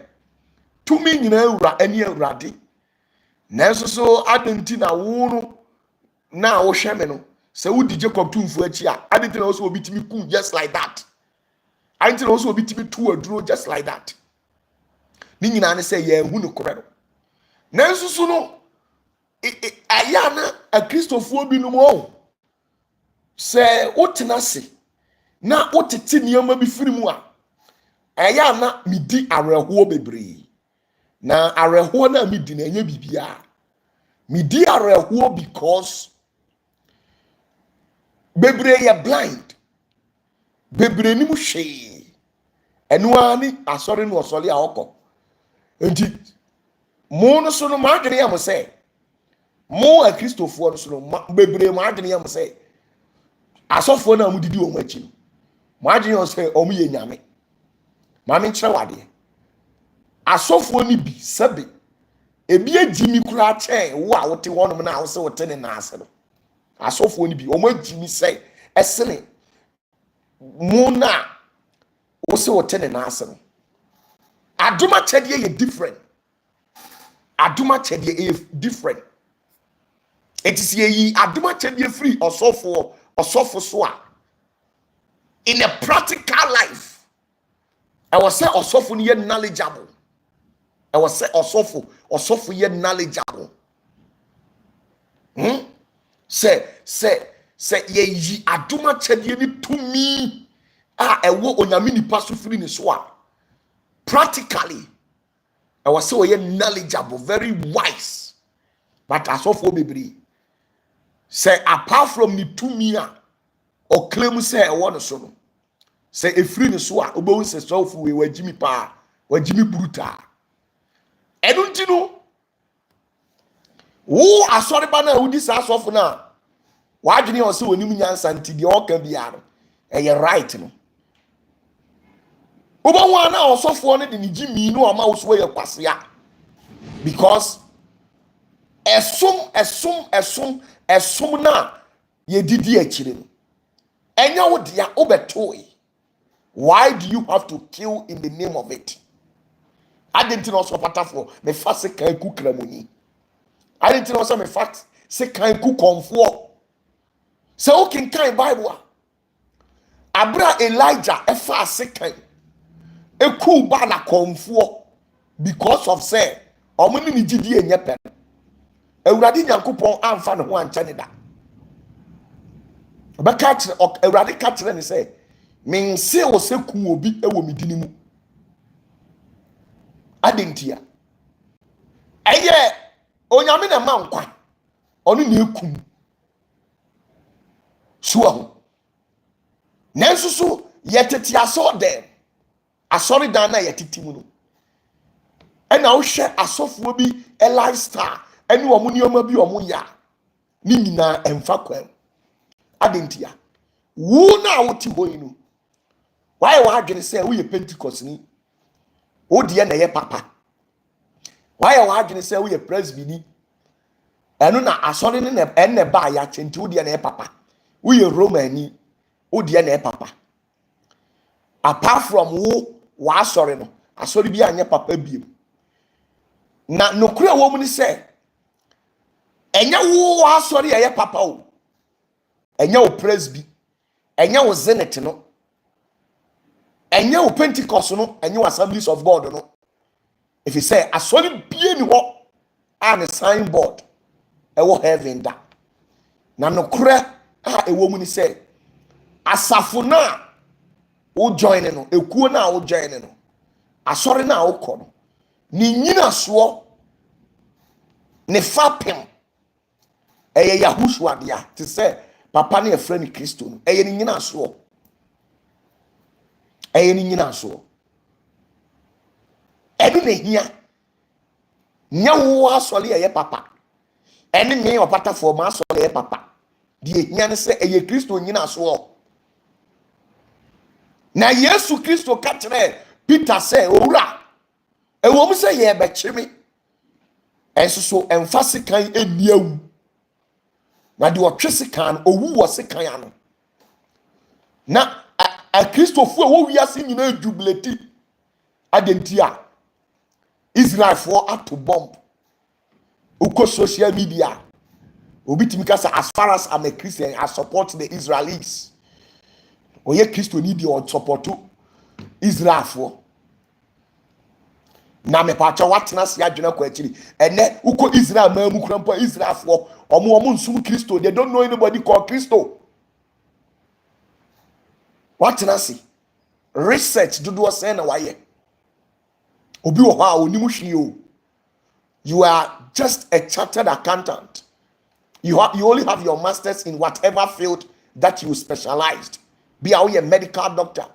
[SPEAKER 1] tumi nyina ewura ani ewurade nanso so adenti na wo no na wo hweme no se wo di Jacob tumfu achi a adenti na wo so obi timi kum just like that, adenti na wo so obi timi to aduro just like that. Ni nyina ne se ye hu no korɛ no nanso so no aya na a Kristofo bi no mo se wotena se na wotete nneɛma bi firi mu a aya na midi awerɛhoɔ bebree na awerɛhoɔ na midi na enye bibia midi awerɛhoɔ because bebree ye blind bebree ni mu hwee enu ani asɔre no ɔsɔre a ɔkɔ enti mo no so no madwene ya mo sɛ mo a Kristofo no so no bebree madwene ya mo sɛ asɔfo na mo didi o mo akyi no madwene ya sɛ o mo ye Nyame ma me nkyerɛ wade asɔfo ni bi sɛbe ebi agimi kura kyɛn wo a wote wɔnom na wo sɛ wote ne naase no asɔfo ni bi o mo agimi sɛ ɛsene mo na wo sɛ wote ne naase no adoma kyɛdeɛ yɛ different adoma kyɛdeɛ yɛ different it is ye adoma kyɛdeɛ free ɔsɔfo so a in a practical life I was say osofo ni ye knowledgeable. I was say osofo ye knowledgeable. Say ye yi aduma chedie ni tumi ewo onyame ni paso firi ni so a practically I was say ye knowledgeable, very wise. But asofo bebre say apart from ni tumi o claim say e wo no so no Say a free the swa, Obo says so for we were Jimmy Pa, were Jimmy Bruta. I don't know. Who are sorry banner who this ass off now? Why do you also when you mean Santi the Oka Biar? And you're right. Oba one also for it in Jimmy no amount where you pass ya. Because assume na ye didi actually. And you would ya obetoy. Why do you have to kill in the name of it? I didn't know so patafo me fast kan ku kramoni. I didn't know so me fast say kan ku comfort. So okay kan Bible. Abra Elijah e fast kan e ku ba na comfort because of say omuni ni gidi enye pen. Ewurade Nyankopon amfa ne ho anche ne da. Obeka kire Ewurade ka kire ne say men se wo se ku obi e wo medini mu. Adentia. Eye onyame na ma nkwa. Onu na ekum. Suo. Nanso so yetete aso dem. Asori dan na yetiti mu no. E na wo hwe asofo bi a lifestyle ene wo mu nioma bi wo ya. Ni nyina emfa kwam. Adentia. Wo na wo ti hoyinu. Why wa adwene say wo ye Pentecost ni? Wo de na ye papa. Why wa adwene say wo ye presbyni? Eno na asori ne enne ba ya chenti wo de na ye papa. Wo ye Romani, wo de na ye papa. Apart from wo wa asori no, asori bi anye papa biem. Na nokura wo mu ni say enya wo wa asori ye papa o. Enya wo presby, enya wo zenith no. Enya wo Pentecost no, enya wo Assemblies of God no. If you say asori bie ni ho and a signboard e wo heaven da. Na nokura e wo mu ni say asafo na wo join no, ekuo na wo join no. Asori na wo kɔ no. Ni nyina so ne fapem eye Yahushua dia te say papa na e friend Kristo no. Eye ni nyina so. Eye ni nyina so. Edu ne hia. Nya wo asɔle eye papa. Ene me OPATAFUOR ma asɔle eye papa. Die hia ne say eye Kristo nyina so. Na Yesu Kristo ka kire Peter say owura ewo mu say ye be kyeme. Enso so emfase kan eniawu. Na de otwese kan owu wo se kan ano. Na a Christopher wo wiase nyina jubilate adentia Israel for up to bomb uko social media obitimi kasa as far as I'm a Christian I support the Israelis oye Christo need you on support Israel for na me pa cha watena se adwena kwa akiri ene uko Israel ma mu krampo Israel for omo nsum Christo they don't know anybody called Christo. What na see? Research do say na waye. Obi wo ha onimu hwie o. You are just a chartered accountant. You only have your masters in whatever field that you specialized. Be a medical doctor.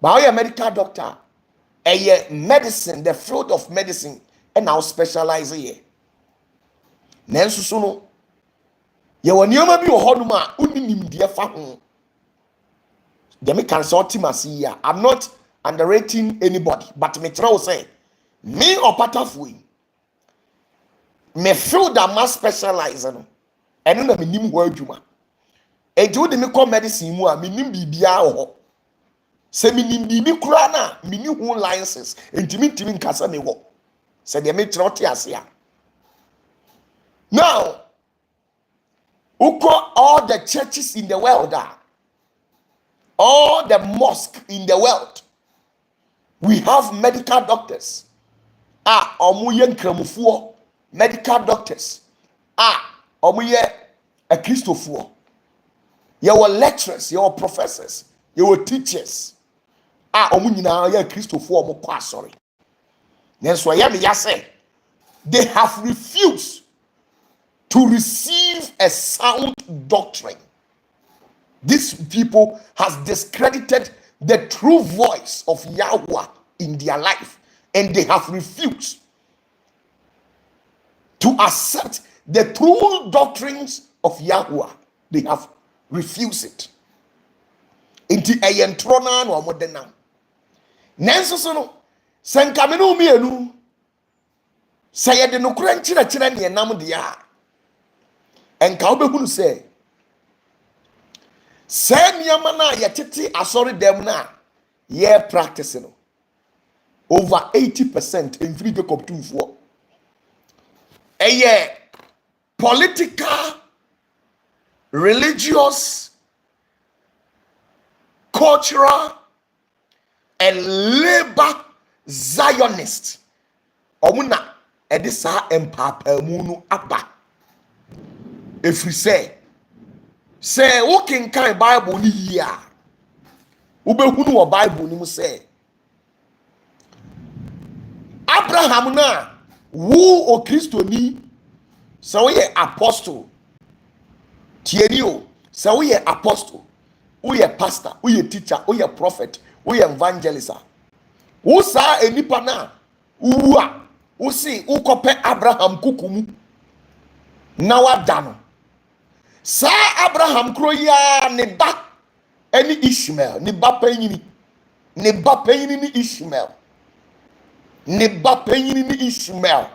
[SPEAKER 1] But a medical doctor, a medicine, the field of medicine, and now specialize here. Nanso so no. Ye wonioma bi wo honuma uninim de fa ho. Demi consult him as here. I'm not underrating anybody, but me try say me OPATAFUOR me feel that must specialize no. Eno na me nim ho adwuma. Enti wo de me call medicine mu a me nim bibia ho. Se me nim bibi kura na me ni ho licenses. Enti me ntimi nkasa me wo. Se de me try oti ase a. Now, all the churches in the world are all the mosques in the world, we have medical doctors. Omuye nkramufuo, medical doctors. Omuye a Christofuo. Your lecturers, your professors, your teachers. Omu nyina ye Christofuo mo kwa sorry. Then so ya me ya say they have refused to receive a sound doctrine. These people has discredited the true voice of Yahweh in their life, and they have refused to accept the true doctrines of Yahweh. They have refused it. Inti eyentrona no modena. Nanso so no senkame no mienu. Say de no kura nkyira ne nam de a. Enka obehunu say niyama na yetete asori dem na ye practice no. Over 80% in free Jacob 2:4. Political, religious, cultural, and labor Zionist. Omuna edisa empapa munu aba. If we say walking kind Bible ni ya. Ubehunu wa Bible ni mu say Abraham na wu o Kristo ni sɛ woyɛ apostle tieni o sɛ woyɛ apostle woyɛ pastor woyɛ teacher woyɛ prophet woyɛ evangelist wo saa enipa na wu a wo si wokɔpɛ Abraham kukumu na wada no saa Abraham kuro ya ne ba ɛne Ishmael ne ba panyini ni Ishmael ne ba panyini ni Ishmael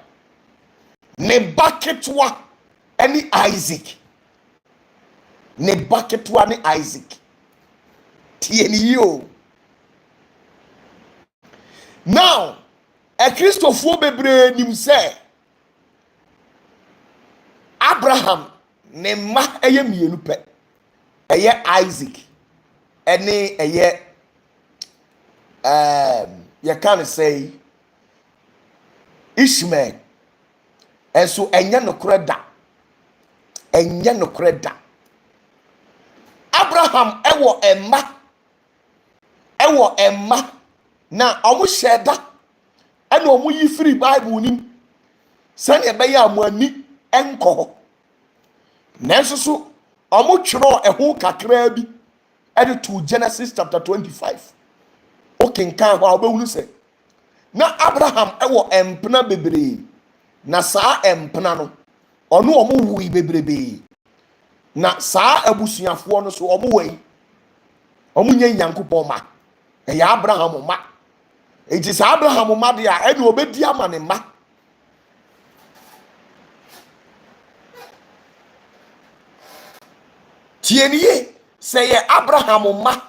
[SPEAKER 1] ne ba ketwa ɛne Isaac ne ba ketwa ne Isaac tieni yo. Now a Christopher bebre nim sɛ Abraham ne ma ɛyɛ mienu pɛ ɛyɛ Isaac ɛne ɛyɛ you can say Ishmael. And so enye no kreda Abraham ewo emma na omu sheda ena omu yi free Bible nim sane ebe ya amani enko nanso so omu twero eho kakra bi ede to Genesis chapter 25 okenkan ho obehunu se na Abraham ewo empena bebre na saa empena no ono omu wui bebrebe na saa abusuafo no so omu wei omu nya Nyankopon ma ya Abraham ma enti saa Abraham ma de a ene obedi ama ne ma tienie se ye Abraham ma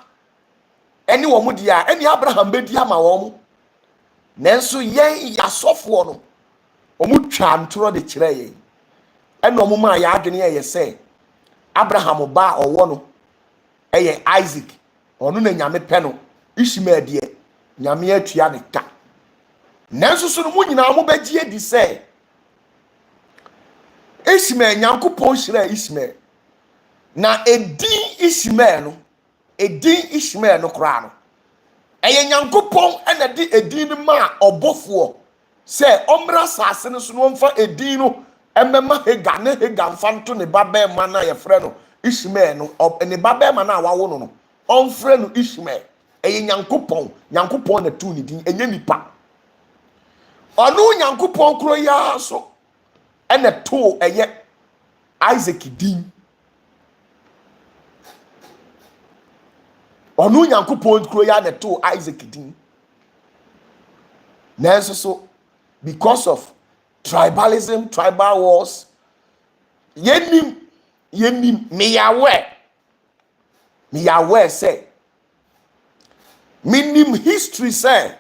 [SPEAKER 1] ene wo mu de a ene Abraham bedi ama wo mu nanso yen yasofo no omu twa ntoro de kire ye ene omu ma ya adwene ye se Abraham ba owo no eye Isaac onu na nyame pɛ no Ishmael de nyame atua ne ka nanso so no mu nyina mo bagye di se Ishmael Nyankopon hyira Ishmael na edin Ishmael no kra no eye Nyankopon ena di edin ma obofo se omra sase no so no mfa edin no emema Hega ne Hega mfanto ne babe ma na ye frɛ no Ishmael no ne babe ma na wawo no omfrɛ no Ishmael eye Nyankopon na tu ne din enye nipa ono Nyankopon kro ya so ena to eye Isaac din ono Nyankopon kro ya na to Isaac din nanso so because of tribalism, tribal wars, yenim me aware say minim history say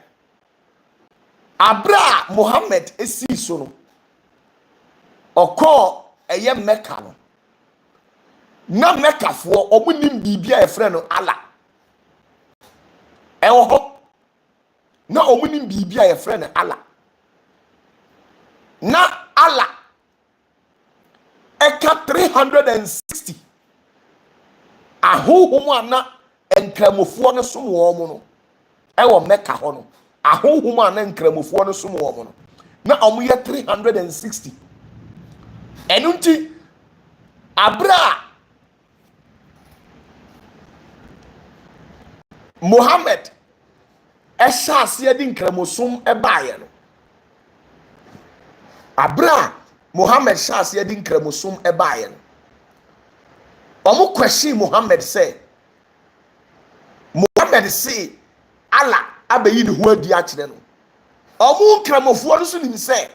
[SPEAKER 1] Abra Muhammad esi so no oko eye Mecca no na Mecca fo omunim bibia e frɛ no Allah ewo ho na omunim bibia e frɛ no Allah na Allah eka 360 ahohom ana enkramofo no som wo mo no ewo Mecca ho no ahohom ana enkramofo no som wo mo no na omo ye 360 enunti abra Muhammad ɛhyɛ aseɛ de nkramosom ɛbaeɛ no abra Muhammad hyɛ aseɛ de nkramosom ɛbaeɛ no ɔmo question Muhammad sɛ Muhammad say Allah abayi ne ho adi akyerɛ no ɔmo nkramofoɔ no so nim sɛ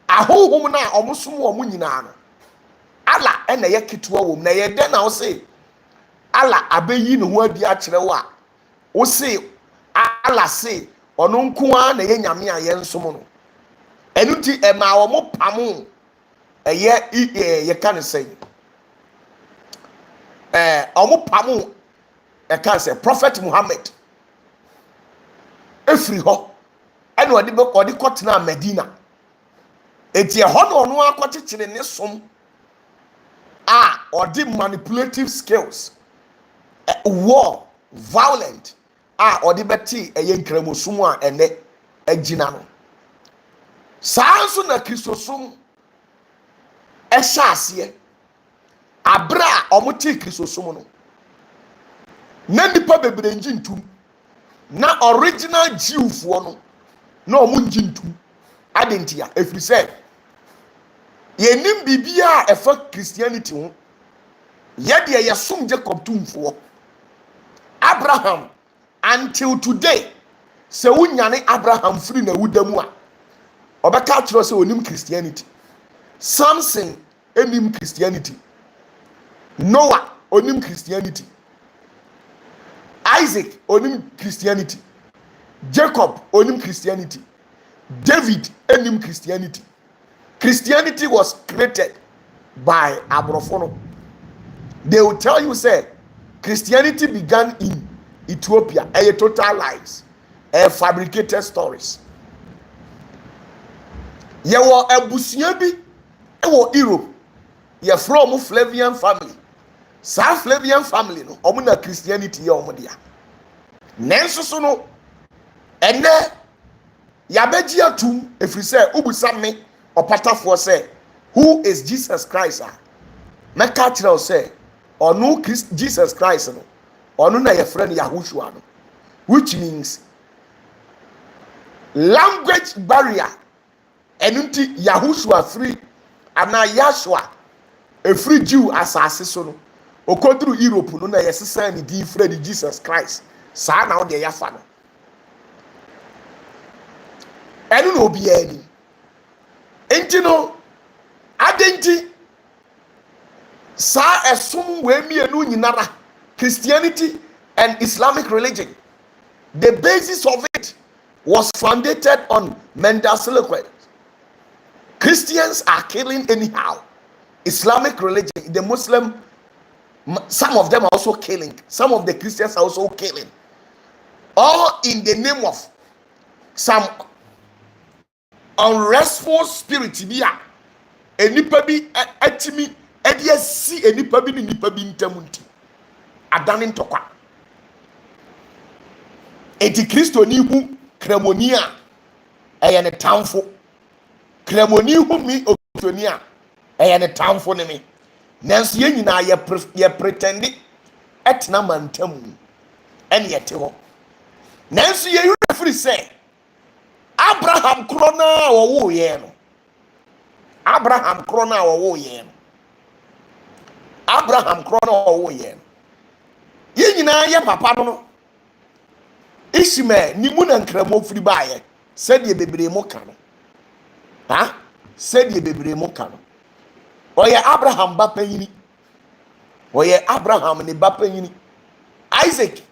[SPEAKER 1] ahohom na ɔmo som ɔmo nyinaa no Allah ɛna yɛ ketewa wɔ mu na yɛ dɛ na wo say Allah abayi ne ho adi akyerɛ wo a wo say Allah say ɔno nko ara na yɛ nyame a yɛn som no ɛno ti ɛma ɔmo pamo ɛyɛ yɛka ne sɛ ɔmo pamo ɛka sɛ Prophet Muhammad efiri hɔ ɛna ɔde kɔtena Medina eti ɛhɔ na ɔno akɔkyekyere ne som a ɔde manipulative skills war violent a ɔde bɛte ɛyɛ nkramosom a ɛnɛ agyina no saa nso na kristosom ɛhyɛ aseɛ abra a ɔmo te kristosom no na nipa bebree ngye ntum na original Jewfoɔ no na ɔmo ngye ntum adentia efiri sɛ yɛnim bibia a ɛfa Christianity ho yɛdeɛ yɛsom Jacob tumfoɔ Abraham until today sɛ wunyane Abraham firi na wuda mu a ɔbɛka kyerɛ sɛ onim Christianity Samson enim Christianity Noah onim Christianity Isaac onim Christianity Jacob onim Christianity David onim Christianity Christianity was created by Abrofono. They will tell you say Christianity began in Ethiopia. A total lies, a fabricated stories. Ye were a Busiabi, e Europe. Ye from Flavian family. Sa Flavian family no omuna Christianity ye omodia. Nenso so no ene yabeji atum efiri se ubusa me OPATAFUOR say who is Jesus Christ? Meka kyerɛ say ɔno Jesus Christ no ɔno na yɛ friend Yahushua no, which means language barrier. Ɛno nti Yahushua free ana Yahshua a free Jew asase so no okoduru Europe no na yɛsesa ne din friend Jesus Christ saa na ɔde yafa no ɛno na obi ani enti no adenti saa ɛsom we mienu nyinara Christianity and Islamic religion, the basis of it was founded on Mendelssohn. Christians are killing anyhow. Islamic religion, the Muslim, some of them are also killing. Some of the Christians are also killing. All in the name of some unrestful spirit. Enipa bi atimi edia si enipa bi ni nipa bi ntamunti adane ntokwa eti Kristo ni hu kremoni a eye ne tamfo kremoni hu mi okristiani a eye ne tamfo ne me nanso ye nyina ye pretend etna mantam ene yete ho nanso ye yu free say Abraham krona wo ye no Abraham krona wo ye no Abraham krona wo ye no ye nyina ye papa no Ishmael ni mu na nkramo firi baaye said ye bebre mo ka no ha said ye bebre mo ka no oye Abraham ba panyini oye Abraham ni ba panyini Isaac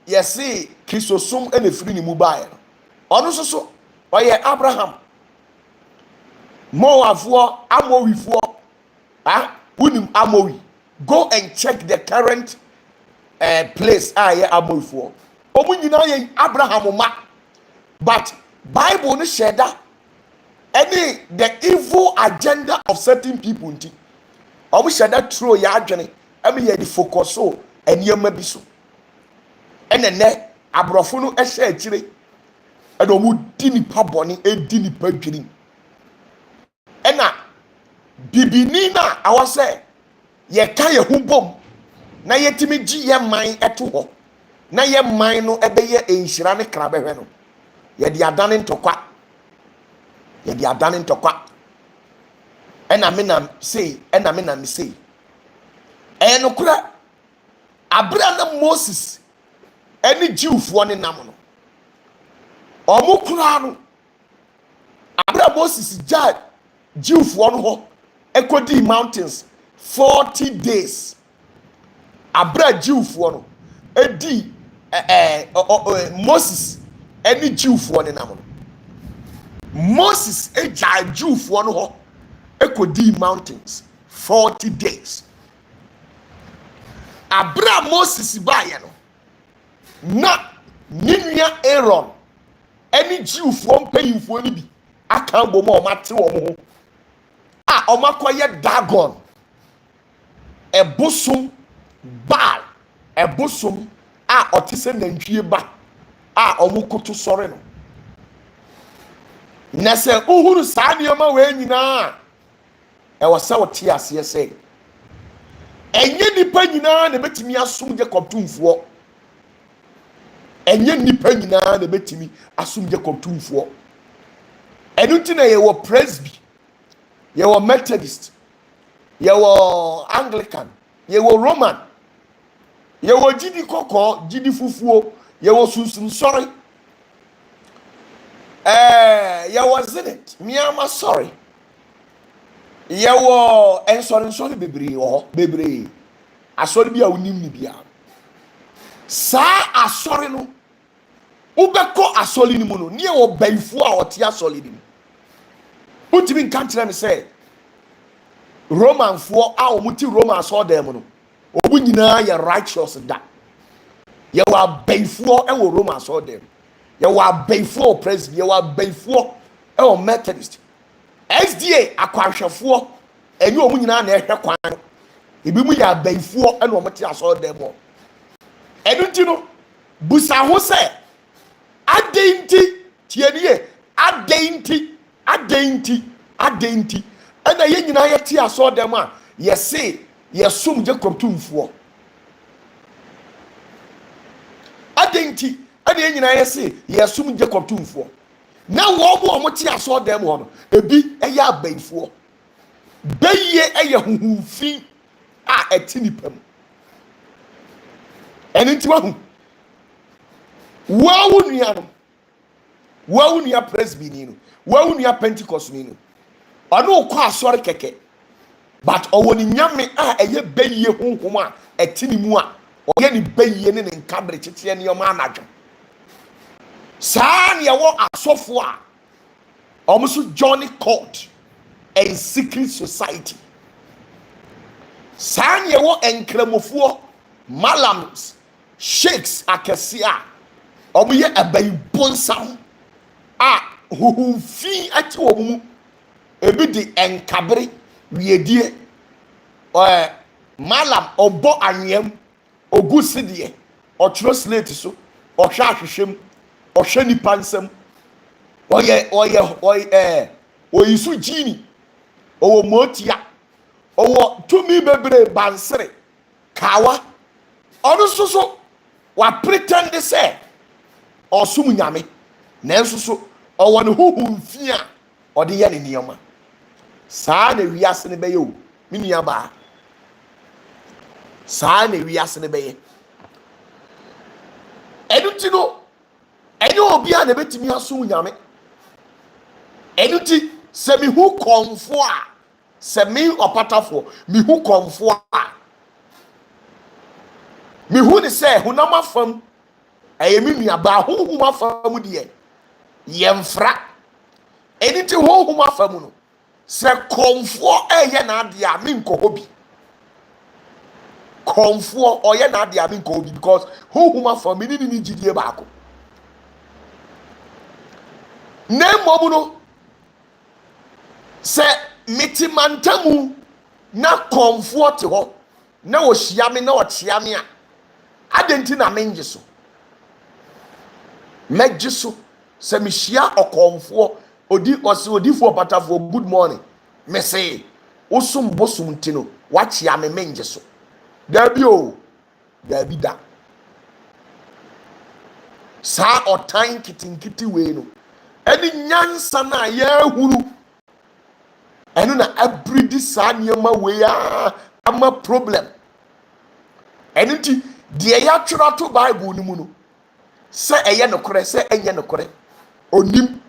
[SPEAKER 1] yesi Christosum ene firi ni mu baaye no ono so oye Abraham Moabfo Amorifo unim Amori go and check the current place aye Amorifo omu nyina ye Abraham ma but Bible no sheda any the evil agenda of certain people nti omu sheda throw ya adwene ame ye di focus so eniyama bi so enene abrofo no ehye akire e do mu di nipa boni edi nipa dwini ena bibini na awose ye ka ye hu bom na yetimi gi ye man eto ho na ye man no ebeye enhyira ne kra behwe no ye de adane ntokwa ye de adane ntokwa ena me na sei eno kura abra na Moses eni Jewfo ne nam no omo kura no abra Moses ja Jewfo no ho ekodi mountains 40 days abra Jewfo no edi Moses eni Jewfo ne nam no Moses eja Jewfo no ho ekodi mountains 40 days abra Moses baye no na ninia Aaron eni Jewfo mpayimfo ni bi aka bom o mate wo ho a o makoye Dagon ebosom Baal ebosom a otise nantwie ba a omukoto sore no na se uhuru saa nioma we nyina e wasa wote ase se enye nipa nyina na betimi asom Jacob tumfo enye nipa nyina na betimi asom Jacob tumfo enuti na ye wo Presby ye wo Methodist ye wo Anglican ye wo Roman ye wo gidi koko gidi fufuo ye wo sunsun sorry ye wo Zenith miama sorry ye wo ensori bebre ho bebre asori bia onim ni bia sa asori no ubeko asori ni mu no ne wo banfu a ote asori ni utimi nkantra me say Roman fo a omuti Roman so dem no obu nyina ye righteous da ye wa banfu e wo Roman so dem ye wa banfu Presby ye wa banfu e wo Methodist SDA akwanhwefo enye omu nyina na ehwe kwan ebi mu ya banfu e no omuti aso dem mo enunti no busa ho se adenti tienie adenti ena ye nyina ye ti aso dem a ye se ye som Jacob tumfo adenti ena ye nyina ye se ye som Jacob tumfo na wo bo omuti aso dem ho no ebi eye abanfo beye eye huhumfi a etini pam enenti wahu wawu nua Presby ni no wawu nua Pentecost ni no ono kwa asori keke but owoni nyame a eye beye honhom a etini mu a oye ni beye ne nkabre tete ne yoma anadwo saa ne wo asofo a omuso Johnny Court and secret society saa ne wo enkramofo malams sheikhs akesia omuye abayibonsam a huhumfi ati wo mu ebi di enkabre wiedie malam obo anwem ogusidie otro slate so ohwa ahwehwem ohwa nipa nsam oyisu jini owo motia owo tumi bebre bansere kawa onu so wa pretend say osum nyame nanso so owo ne huhumfi a ode ye ne nioma saa na wiase ne beye o minia ba saa na wiase ne beye enuti no enye obi a na betimi asum nyame enuti se mi hu konfo a se mi opatafo mi hu konfo a mi hu ne se hunam afam eye mi nua ba hu afam de yemfra enuti hu afam no se konfo eye na ade a mi nko hobi konfo oye na ade a mi nko hobi because hu afam ni gidie baako ne momu no se mitimantamu na comfort ho na wo hia me na wo tia me a adenti na menje so megye so se me hia okomfo odifo opatafo good morning me say osum bosum ntino wa tia me menje so da bi o da bi da Sa otan kitinkiti we no. Eni nyansa na ya huru. Enu na abridi sa niyama we ya ama problem. Enu ti die ya twira to Bible ni mu no. Se eye nokore se enye nokore. Onim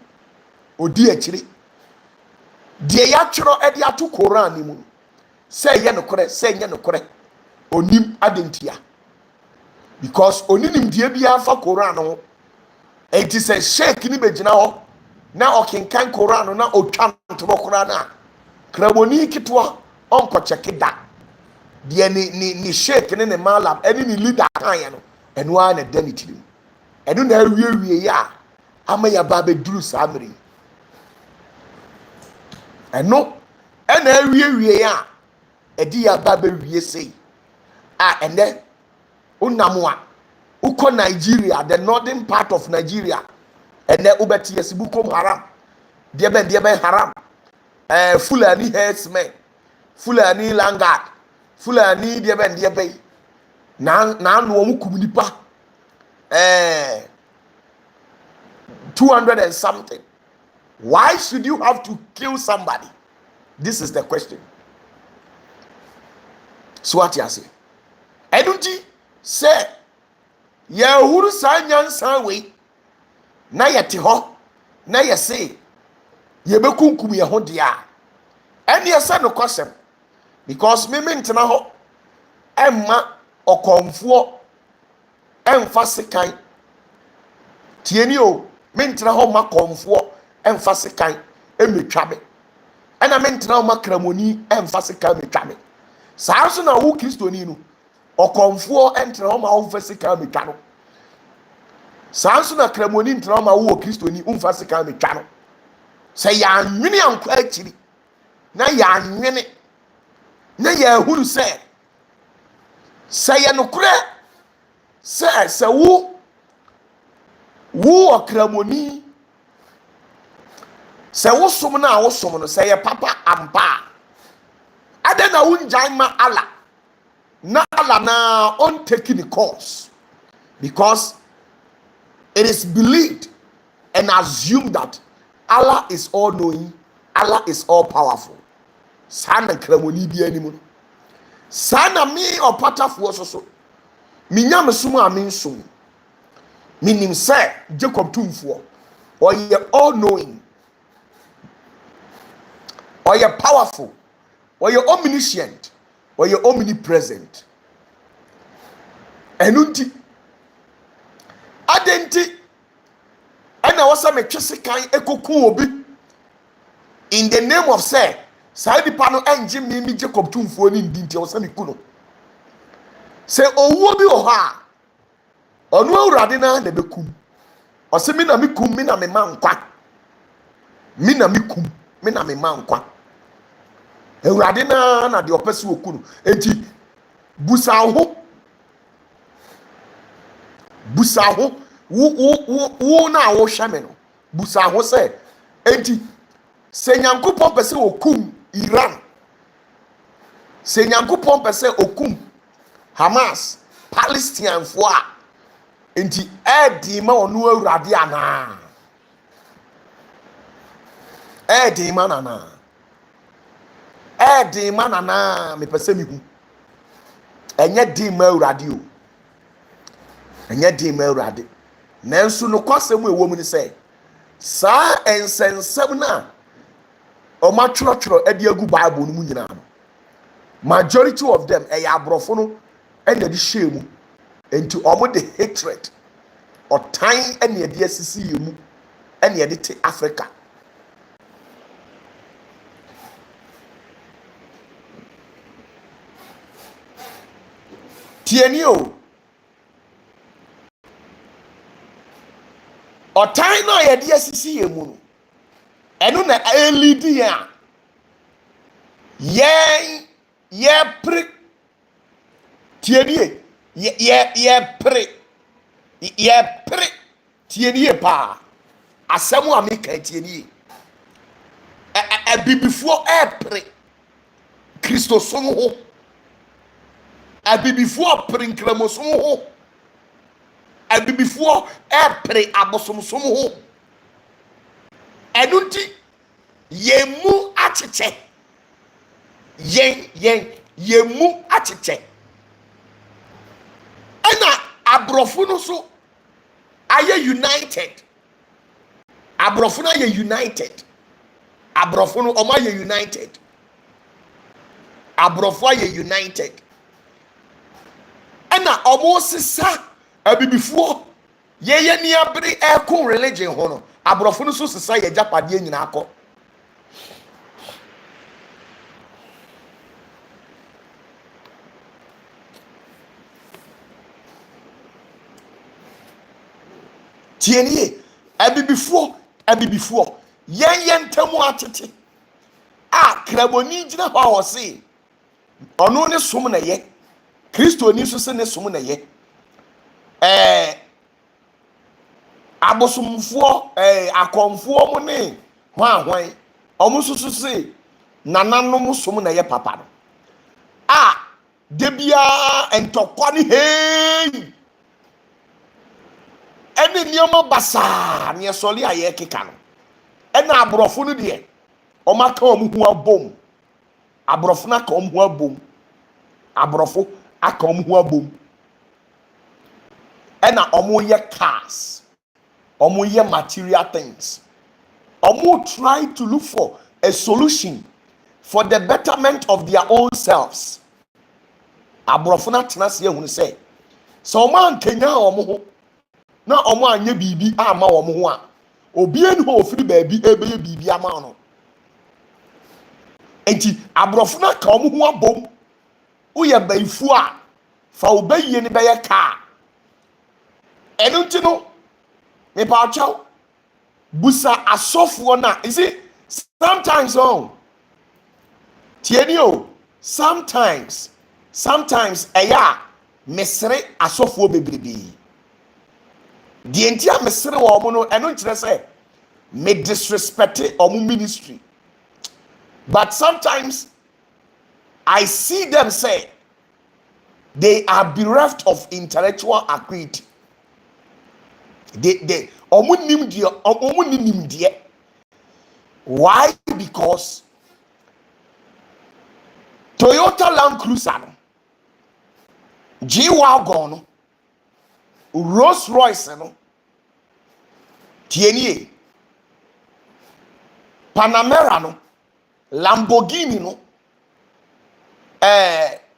[SPEAKER 1] odi akire. Die ya twiro edi ato Quran ni mu. Se eye nokore se enye nokore. Onim adentia. Because oninim die bia fa Quran no. Enti se sheik ni begina ho na okenkan Quran no na otwa ntobo Quran na kraboni kitwa onko chekida die ni sheik ne malam eni ni leader kan ya no eno a na danitiri eno na awie ya ama ya ba be duru samri eno ena awie ya edi ya ba be wie sei a ene unamwa uko Nigeria, the northern part of Nigeria, and then ubeti yesibukom haram, diebe haram, Fulani herdsmen, Fulani langard, Fulani diebe, na no kumunipa, 200 and something. Why should you have to kill somebody? This is the question. So what you say? Eduji say. Ya huru sa nyansa we na yete ho na yese ye bekunkum ye ho dia ene yesa no kwasem because me ntena ho emma okonfo emfa sekan tieni o me ntena ho ma konfo emfa sekan emetwabe ena me ntena ho ma kramoni emfa sekan metwabe saa so na wo kristoni no okonfo entre ho ma omfa sika metwa no sanso na kramoni entre ho ma wo kristoni umfa sika metwa no se ya nwene ankwa akiri na ya nwene na ya huru se ya nokure se wo okramoni se wo som na wo som no se ya papa ampa ade na wunjan ma ala na Allah na on taking the course because it is believed and assumed that Allah is all knowing, Allah is all powerful. Sana kramoni bi animu. Sana mi opatafuo so. Minyam sumu amin sum. Minim se Jacob tumfuo. Or ye all knowing. Or ye powerful. Or ye omniscient. Or you're omnipresent. Enunti adenti ana wasa me twese kan ekoku obi in the name of say sai di pano enje mi Jacob tumfuo ni ndinti wasa me kuno se owo bi oha onu awurade na na bekum o se mi na me kum mi na me mankwa mi na me kum mi na me mankwa Ewurade na de opese okunu enti busa ho wo na wo hwame no busa ho se enti se Nyankopon pese okum Iran se Nyankopon pese okum Hamas Palestine fo a enti edi ma onu Ewurade ana edi ma nana di manana me pese mi hu enye di ma Awurade o enye di ma Awurade nanso no kwasem ewo mu ni say saa ensensem na o ma tworo edi agu Bible no mu nyina no majority of them abrofo no ena di shemu enti omo de hatred otan ena di asisi yemu ena di te Africa tieni o otan no ye de asisi yemu no eno na elidi ya ye pre tieni ye pre tieni pa asemu amika tieni bibifo pre Kristo som ho abibifo prinkramosom ho Abibifoɔ ɛpere abosomsom ho ɛno nti yɛn mu akyekyɛ yɛn mu akyekyɛ ɛna aborɔfo no so ayɛ united aborɔfo no ayɛ united aborɔfo no ɔmo ayɛ united aborɔfo ayɛ united ɛna ɔmo sisa abibifoɔ yɛyɛ niabere ɛko religion ho no aborɔfo no so sisa yɛ gyapadeɛ nyinaa kɔ tienie abibifoɔ yɛn ntamu atete a kraboni gyina hɔ a wɔse ɔno ne som na yɛ kristoni nso se ne som na yɛ abosomfoɔ akɔmfoɔ mo ne hwan ɔmo nso so se nananom som na yɛ papa no a de biara ntɔkwa ne hei ɛne nneɛma basaa ne ɛsɔle a yɛkeka no ɛna aborɔfo no deɛ ɔmo aka ɔmo ho abom aborɔfo no aka ɔmo ho abom aborɔfo aka ɔmo ho abom ɛna ɔmo yɛ cars ɔmo yɛ material things ɔmo try to look for a solution for the betterment of their own selves aborɔfo no atena se ehunu sɛ ɔmo ankenya ɔmo ho na ɔmo anye biribi ama ɔmo ho a obie no ofiri baabi ebeye biribi ama no enti aborɔfo no aka ɔmo ho abom woyɛ baifu a fa obɛyie ne bɛyɛ kaa ɛno nti no mepa ɔkyɛw busa asɔfoɔ na you see sometimes tieni o sometimes ɛyɛ a mesere asɔfoɔ bebrebe deɛ nti a mesere wɔ ɔmo no ɛno nkyerɛ sɛ me disrespect ɔmo ministry but sometimes I see them say they are bereft of intellectual acuity they ɔmo nim deɛ why because Toyota Land Cruiser no G-Wagon no Rolls Royce no tienie Panamera no Lamborghini no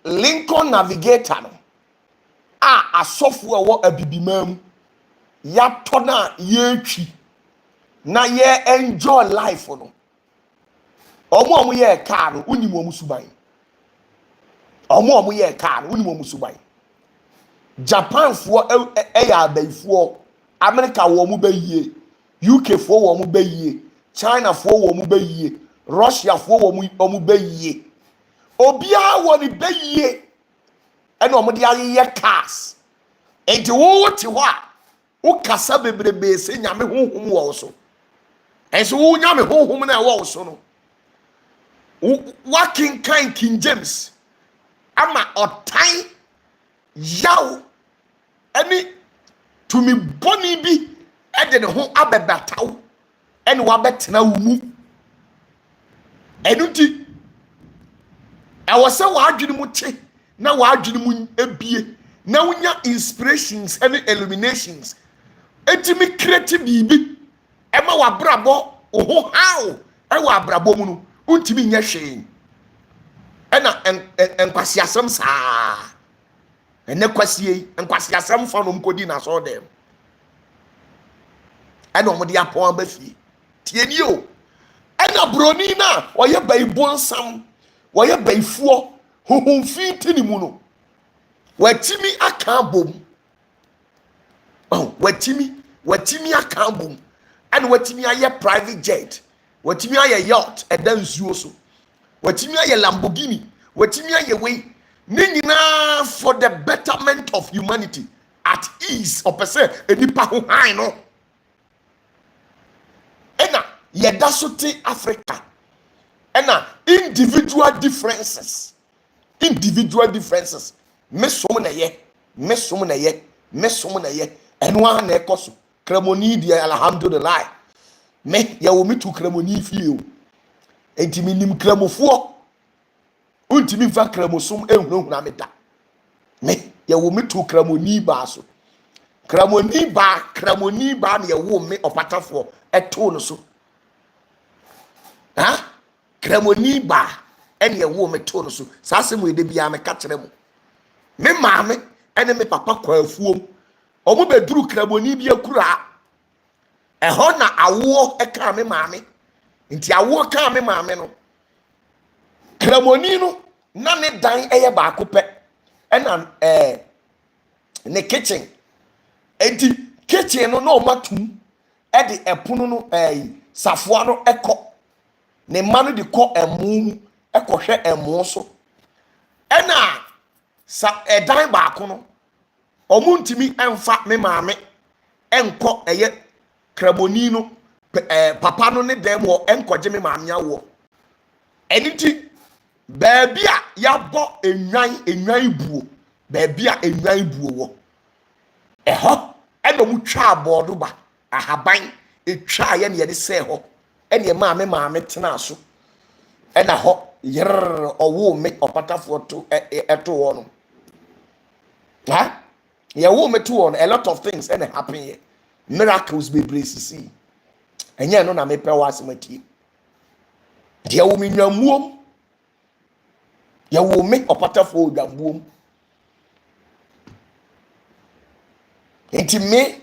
[SPEAKER 1] Lincoln Navigator no a asɔfo ɛwɔ abibimam yatɔ na yɛtwi na yɛ enjoy life no ɔmo yɛ car no unim ɔmo suban ɔmo yɛ car no unim ɔmo suban Japan foɔ ɛyɛ abaifoɔ America wɔ ɔmo bɛyie UK foɔ wɔ ɔmo bɛyie China foɔ wɔ ɔmo bɛyie Russia foɔ wɔ ɔmo bɛyie obiara wɔ ne bɛyie ɛna ɔmo de ayɛ cars enti wo te hɔ a wo kasa bebrebe sɛ nyame honhom wɔ wo so ɛnso wo nyame honhom na ɛwɔ wo so no wakenkan King James ama ɔtan yaw ɛne tumi bɔne bi ɛde ne ho abɛbataw ɛne wabɛtena wo mu ɛno nti ɛwɔ sɛ w'adwene mu te na w'adwene mu ebie na wonya inspirations ɛne illuminations etimi create biribi ɛma w'abrabɔ wo ho haw ɛwɔ abrabɔ mu no wontimi nyɛ hwee ɛna nkwasiasɛm saa ɛnɛ kwasie nkwasiasɛm fa no mkodi na so dem ɛna ɔmo de apɔn aba fie tieni o ɛna broni na ɔyɛ baibo nsam wɔyɛ baifuɔ hohomfi tini mu no watimi aka bom watimi aka bom ɛna watimi ayɛ private jet watimi ayɛ yacht ɛda nsuo so watimi ayɛ Lamborghini watimi ayɛ wei ne nyinaa for the betterment of humanity at ease ɔpɛ sɛ nipa ho han no ɛna yɛda so te Africa ɛna individual differences mesom na yɛ enwa na ekoso kramoni dia alhamdulillah me ya wo mitu kramoni fie o entimi nim kramofo untimi fa kramosom ehunahuna meda me ya wo mitu kramoni ba so kramoni ba na ya wo me opatafo eto no so ha kramoni ba ene ya wo me to no so sase mo ede bia me ka kire mo me maame ene me papa kwa afuom omo beduru kramoni bia kura eho na awo eka me maame nti awo ka me maame no kramoni no na ne dan eye ba akopɛ ena ne kitchen enti kitchen no na o matum e de epono no safoa no ekɔ ne ma no de kɔ emu ekɔhwɛ emu so ena sa dan ba ko no omu ntimi emfa me maame enkɔ eye kramoni no papa no ne dem wo enkɔgye me maame awo eniti baabi a yabɔ enwan buo baabi a enwan buo wo ɛhɔ ɛna mu twa abɔdo ba ahaban etwa ye ne ye de sɛ hɔ ɛne maame tena so ɛna hɔ yer owo me opatafo to ɛto wɔ no ha ye wo me to wɔ no a lot of things ɛna happen here miracles be blessed enye no na me pɛ wɔ asematie de wo me nwamuom ye wo me opatafo dwamuom enti me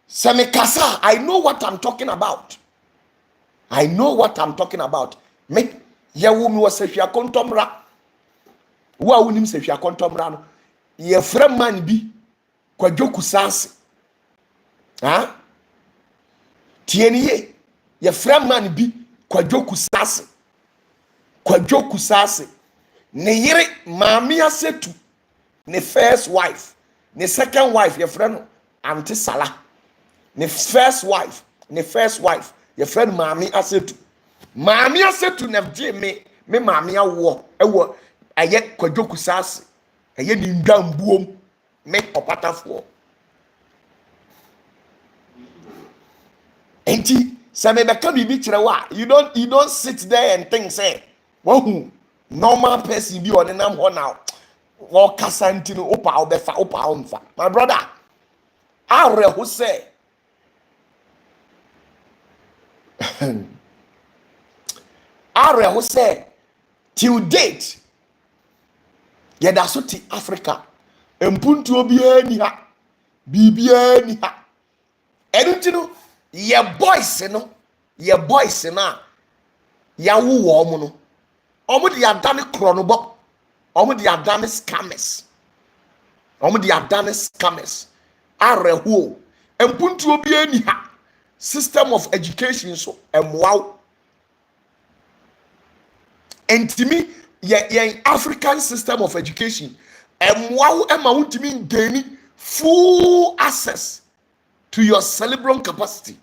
[SPEAKER 1] se me kasa I know what I'm talking about me ye wo me wasahwa kontomra wo a wonim sahwa kontomra no ye fra man bi kwadwoku sanse ha tieniye ye fra man bi kwadwoku sase ne yere maami asetu ne first wife ne second wife ye fra no anti sala ne first wife ye fra maami asetu na gye me maami awo ewo aye kwadwoku sase aye ni ndambuom me opatafo enti se me beka bibi kire wa you don't sit there and think say wahu normal person bi on nam ho now wo kasa ntino opa obefa opa onfa my brother are who say till date yeda so ti Africa empuntu obiya ni ha bibia ni ha edutino ye boys na ya wo wo no omo de adane kronobo omo de adane scammers areho empuntu obi ani ha system of education so emwaw entimi ye African system of education emwaw ema wuntimi gain full access to your cerebral capacity.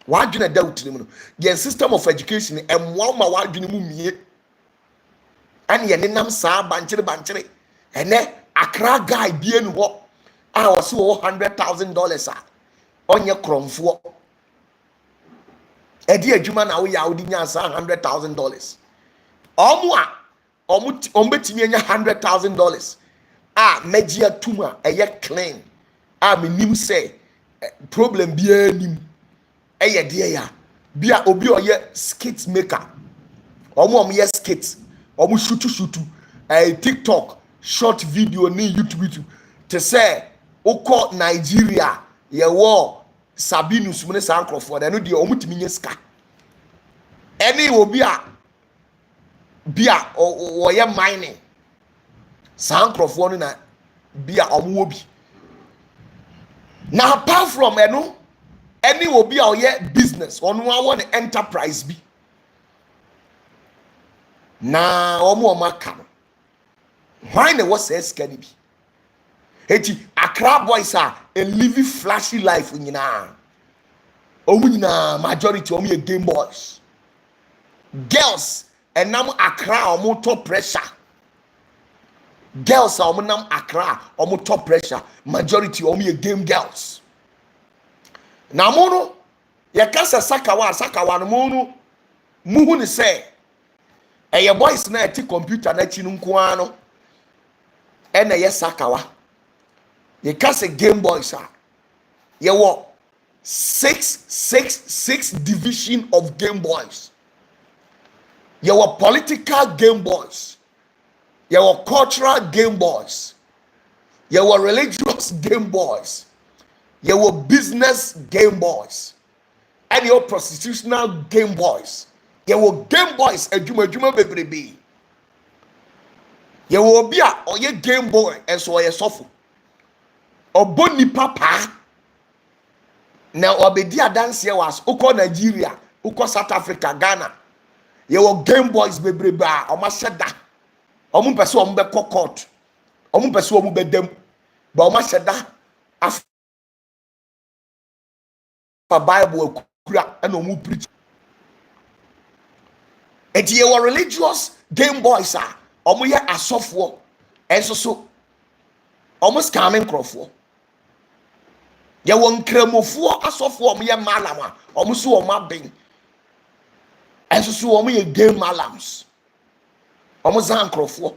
[SPEAKER 1] Wadwene doubt ni no the system of education emwa ma wadwene mu mie ane ye nenam saa bankyere ene Accra guy bie no ho a wo se wo $100,000 a onye kromfo edi adwuma na wo ya wo di nya saa $100,000 omu betimi anya $100,000 a magia tuma eye clean a menim say problem bia nim eye de ya bia obi oye skit maker omo ye skit omo shoot TikTok short video ni YouTube to say oko Nigeria ye wo Sabinus mune sankrofo na no de omo timi nye ska any obi a bia o ye mining sankrofo no na bia omo obi na apart from eno any obi a oye business onu awon enterprise bi na omo maka no why na what says can be eti Accra boys are a living flashy life nyina omu nyina majority omu ye game boys girls enam Accra omu to pressure girls are omunam Accra, omu top pressure, majority omu ye game girls. Na mono ye kasa sakawa no mono muhu ni say eye boys na eti computer na chi nko ano e na ye sakawa ye kasa game boys a ye wo six division of game boys. Ye were political game boys. Ye were cultural game boys. Ye were religious game boys. Ye were business game boys. And your prostitutional game boys. Ye were game boys ejuma bebrebe. Ye were bia or ye game boy and so ye suffer. Oboni papa. Now obedi dance here was uko Nigeria, uko South Africa, Ghana. Ye were game boys bebrebe a omo sheda. Omo pese omo be court. Omo pese omo be dem. Ba omo sheda afa Bible kura and omo preach. And ye were religious game boys a omo ye asofo. Enso so omo scamming crofo. Ye won kremofo asofo omo ye malama omo so omo aben enso so omo ye game malams omo zan krofo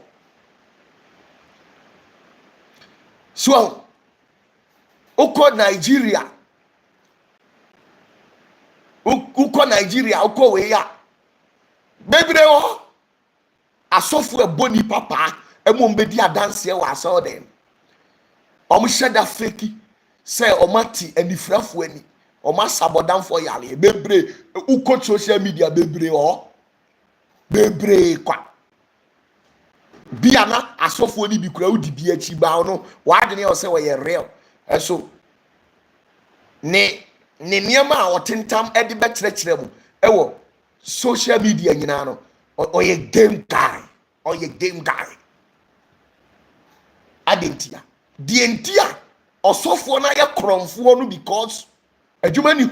[SPEAKER 1] so uko Nigeria uko we ya bebre o asofo eboni papa emo mbedi adanse wa so den omo sheda fake say omati anifrafo ani oma sabodam for yale bebre uko social media bebre o bebre kwa biana asofo ni bi kura udi bi achi ba no wadene o say we real so ne niam a otentam edi bekyerɛkyerɛ mu ewo social media nyina no oye game guy adentia dientia osofo na ye kromfo no because adwuma ni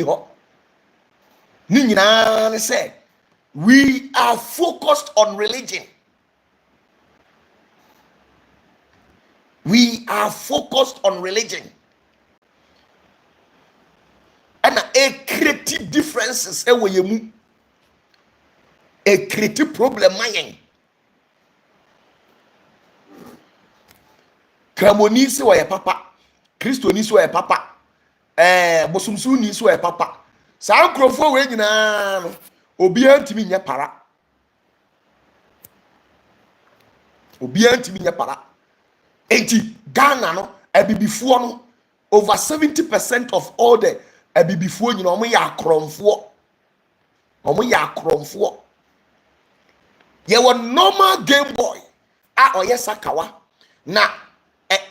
[SPEAKER 1] ho ni nyina ne say we are focused on religion. And a creative differences e wo yemu a creative problem mayen kramoni se wo ye papa kristoni se wo ye papa bosumsu ni se wo ye papa sa nkrofo we nyina no obi antimi nye para enti Ghana no abibifo no over 70% of all the abibifo nyina omo ya akromfo ye won normal game boy oye sakawa na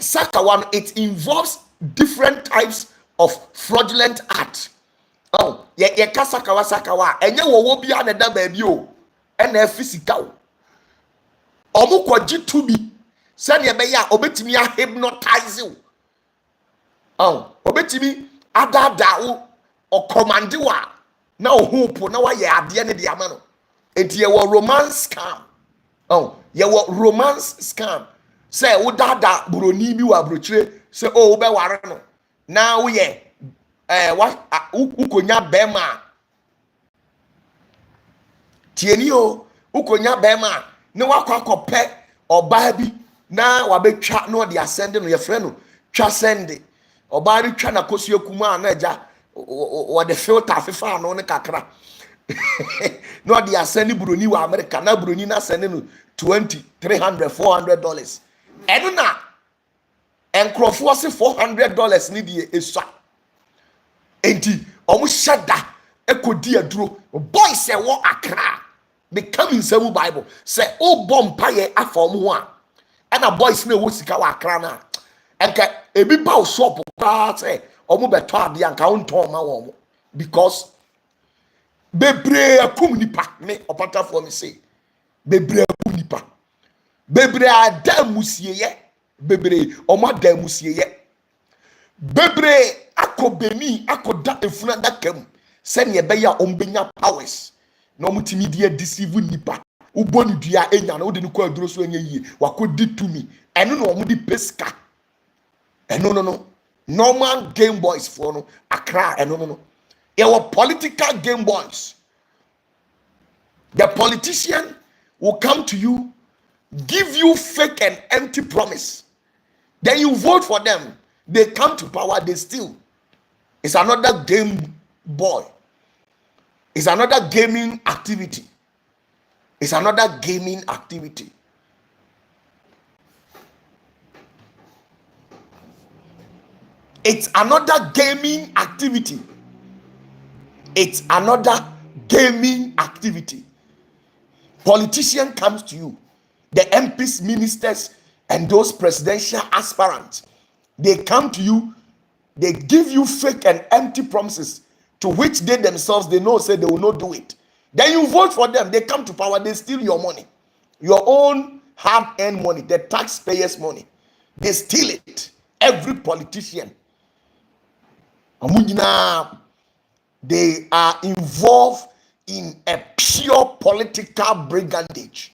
[SPEAKER 1] sakawa no it involves different types of fraudulent art. Ye ka sakawa enye wo bia na da ba bi o na physical omo kwaji to be send ye be ya obetimi a hypnotize you obetimi adada o command wa na o hope na wa ye ade ne de ama no enti ye wo romance scam ye wo romance scam say wo dada buroni bi wa brochire say wo be ware no na wo ye ukonya bema tieni o ukonya bema ne wakwa kope oba bi na wabetwa no de asend no ye frɛ no twa send oba ri twa na kosu ekuma na agya wo de filter fefa no ne kakra no de asend buroni wa America na buroni na send no $20, $300, $400 eno na enkrofo se $400 ni de esua enti omo shada ekodi aduro boys e wo Accra they come in Samu Bible say o bompa ye afom ho a na boys na wo sika wa Accra na enka ebi ba shop pa say omo beto ade anka wonton ma wo because bebre akum nipa me OPATAFUOR me say bebre akum nipa bebre adamusie ye bebre omo adamusie ye bebre akobeni akoda efuna da kam se ne be ya ombenya powers na omutimi dia deceive nipa uboni dua enya na wode ne kwa aduro so enya yie wakodi to me eno no omo di pesca eno no normal game boys for no akra eno no your political game boys. The politician will come to you, give you fake and empty promise, then you vote for them, they come to power, they steal. It's another game boy. It's another gaming activity. It's another gaming activity. It's another gaming activity. It's another gaming activity. Politician comes to you, the MPs, ministers, and those presidential aspirants. They come to you, they give you fake and empty promises to which they themselves, they know, say they will not do it. Then you vote for them, they come to power, they steal your money, your own hard-earned money, the taxpayers' money. They steal it. Every politician. They are involved in a pure political brigandage,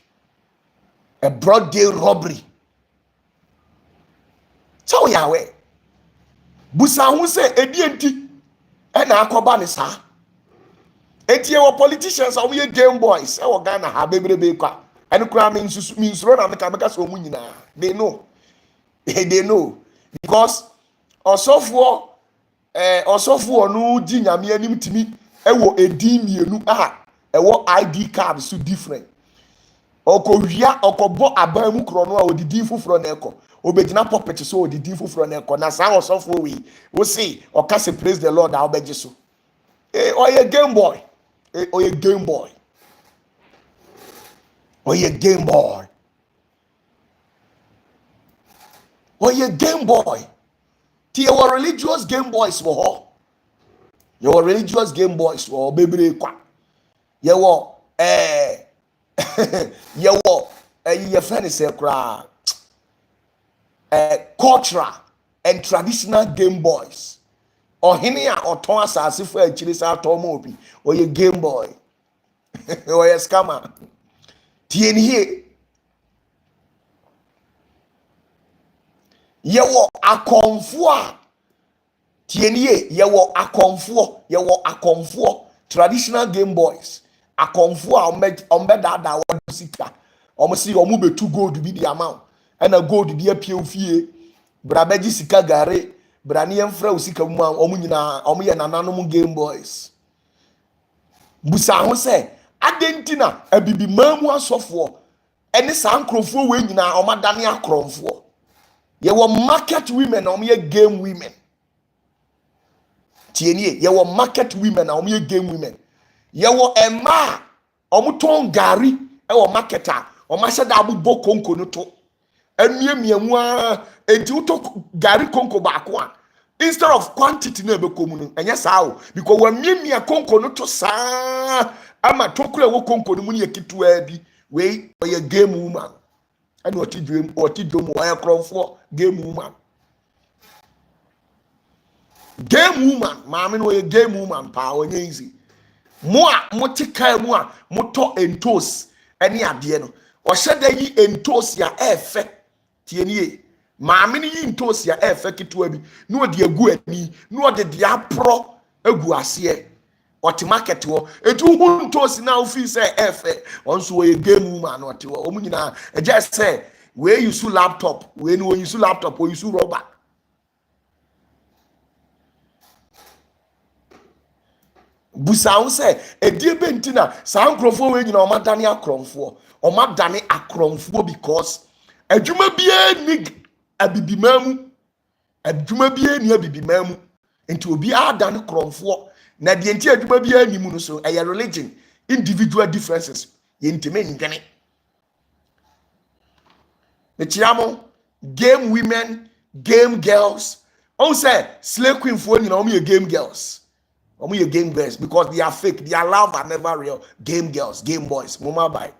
[SPEAKER 1] a broad day robbery. So Yahweh, Busa who say edienti and akoba ni sa. Eti our politicians are we game boys. E wo Ghana ha bebrebe kwa. Enu kura means run and make so mu nyina. They know. They know because osofo no di nyame anim timi ewo edin mienu ewo ID card so different okowia okobo abamu kro no a odidi fufuro na eko obegina puppet so odidi fufuro na eko na sa osofo we say okase praise the Lord a obeje so oye game boy oye game boy oye game boy oye game boy. Your religious game boys for your religious game boys for baby kwa your your friend is a cultural and traditional game boys or hinia or ton asase for a chili sa tomobi or your game boy or your scammer tien here yewo akonfo tienie yewo akonfo traditional game boys akonfo a ombedada wadusika omosi omu betu gold bi di amount and a gold bi apia ofie brabeji sika gare brani emfra usika mu omu nyina omu ye nananom game boys busa ho se adentina abibi mamu asofo ene sankrofo we nyina omadane akromfo. You were market women, or game women. Tienie, you were market women, or game women. You were a ma, or muton gari, or marketer, or masadabu bokonko noto. And me, and you took gari konko back one. Instead of quantity, never common. And yes, how? Because when me a konko noto sa, I'm a tokura konko the money a kid to be, wait, or your game woman. And what you dream, what you do, wire crown for game woman. Game woman, mammy, no a game woman, power easy. More, motica, more, moto entos, any adieno. Or said they entos ya effect, tienie. Mammy entos ya effect to me. No, dear good me, no, the diapro, a guassier. Or to market war, a 2 toast now feel say effect, also a game woman or to a woman. I just say, where you see laptop, when you see laptop or you see rubber. Busa say, a dear bentina, sound crofo when you know Madani Acronfo, or Madani Acronfo because a juma be a nig a bibimemu, a juma be a near bibimemu, and to be a dan cronfo. Na the entire juma be a nimuno a religion, individual differences, intimate gani. The chiamo, game women, game girls. On say slave queen for you know me game girls. Or me game girls because they are fake. Their love are never real. Game girls, game boys. Mama bye.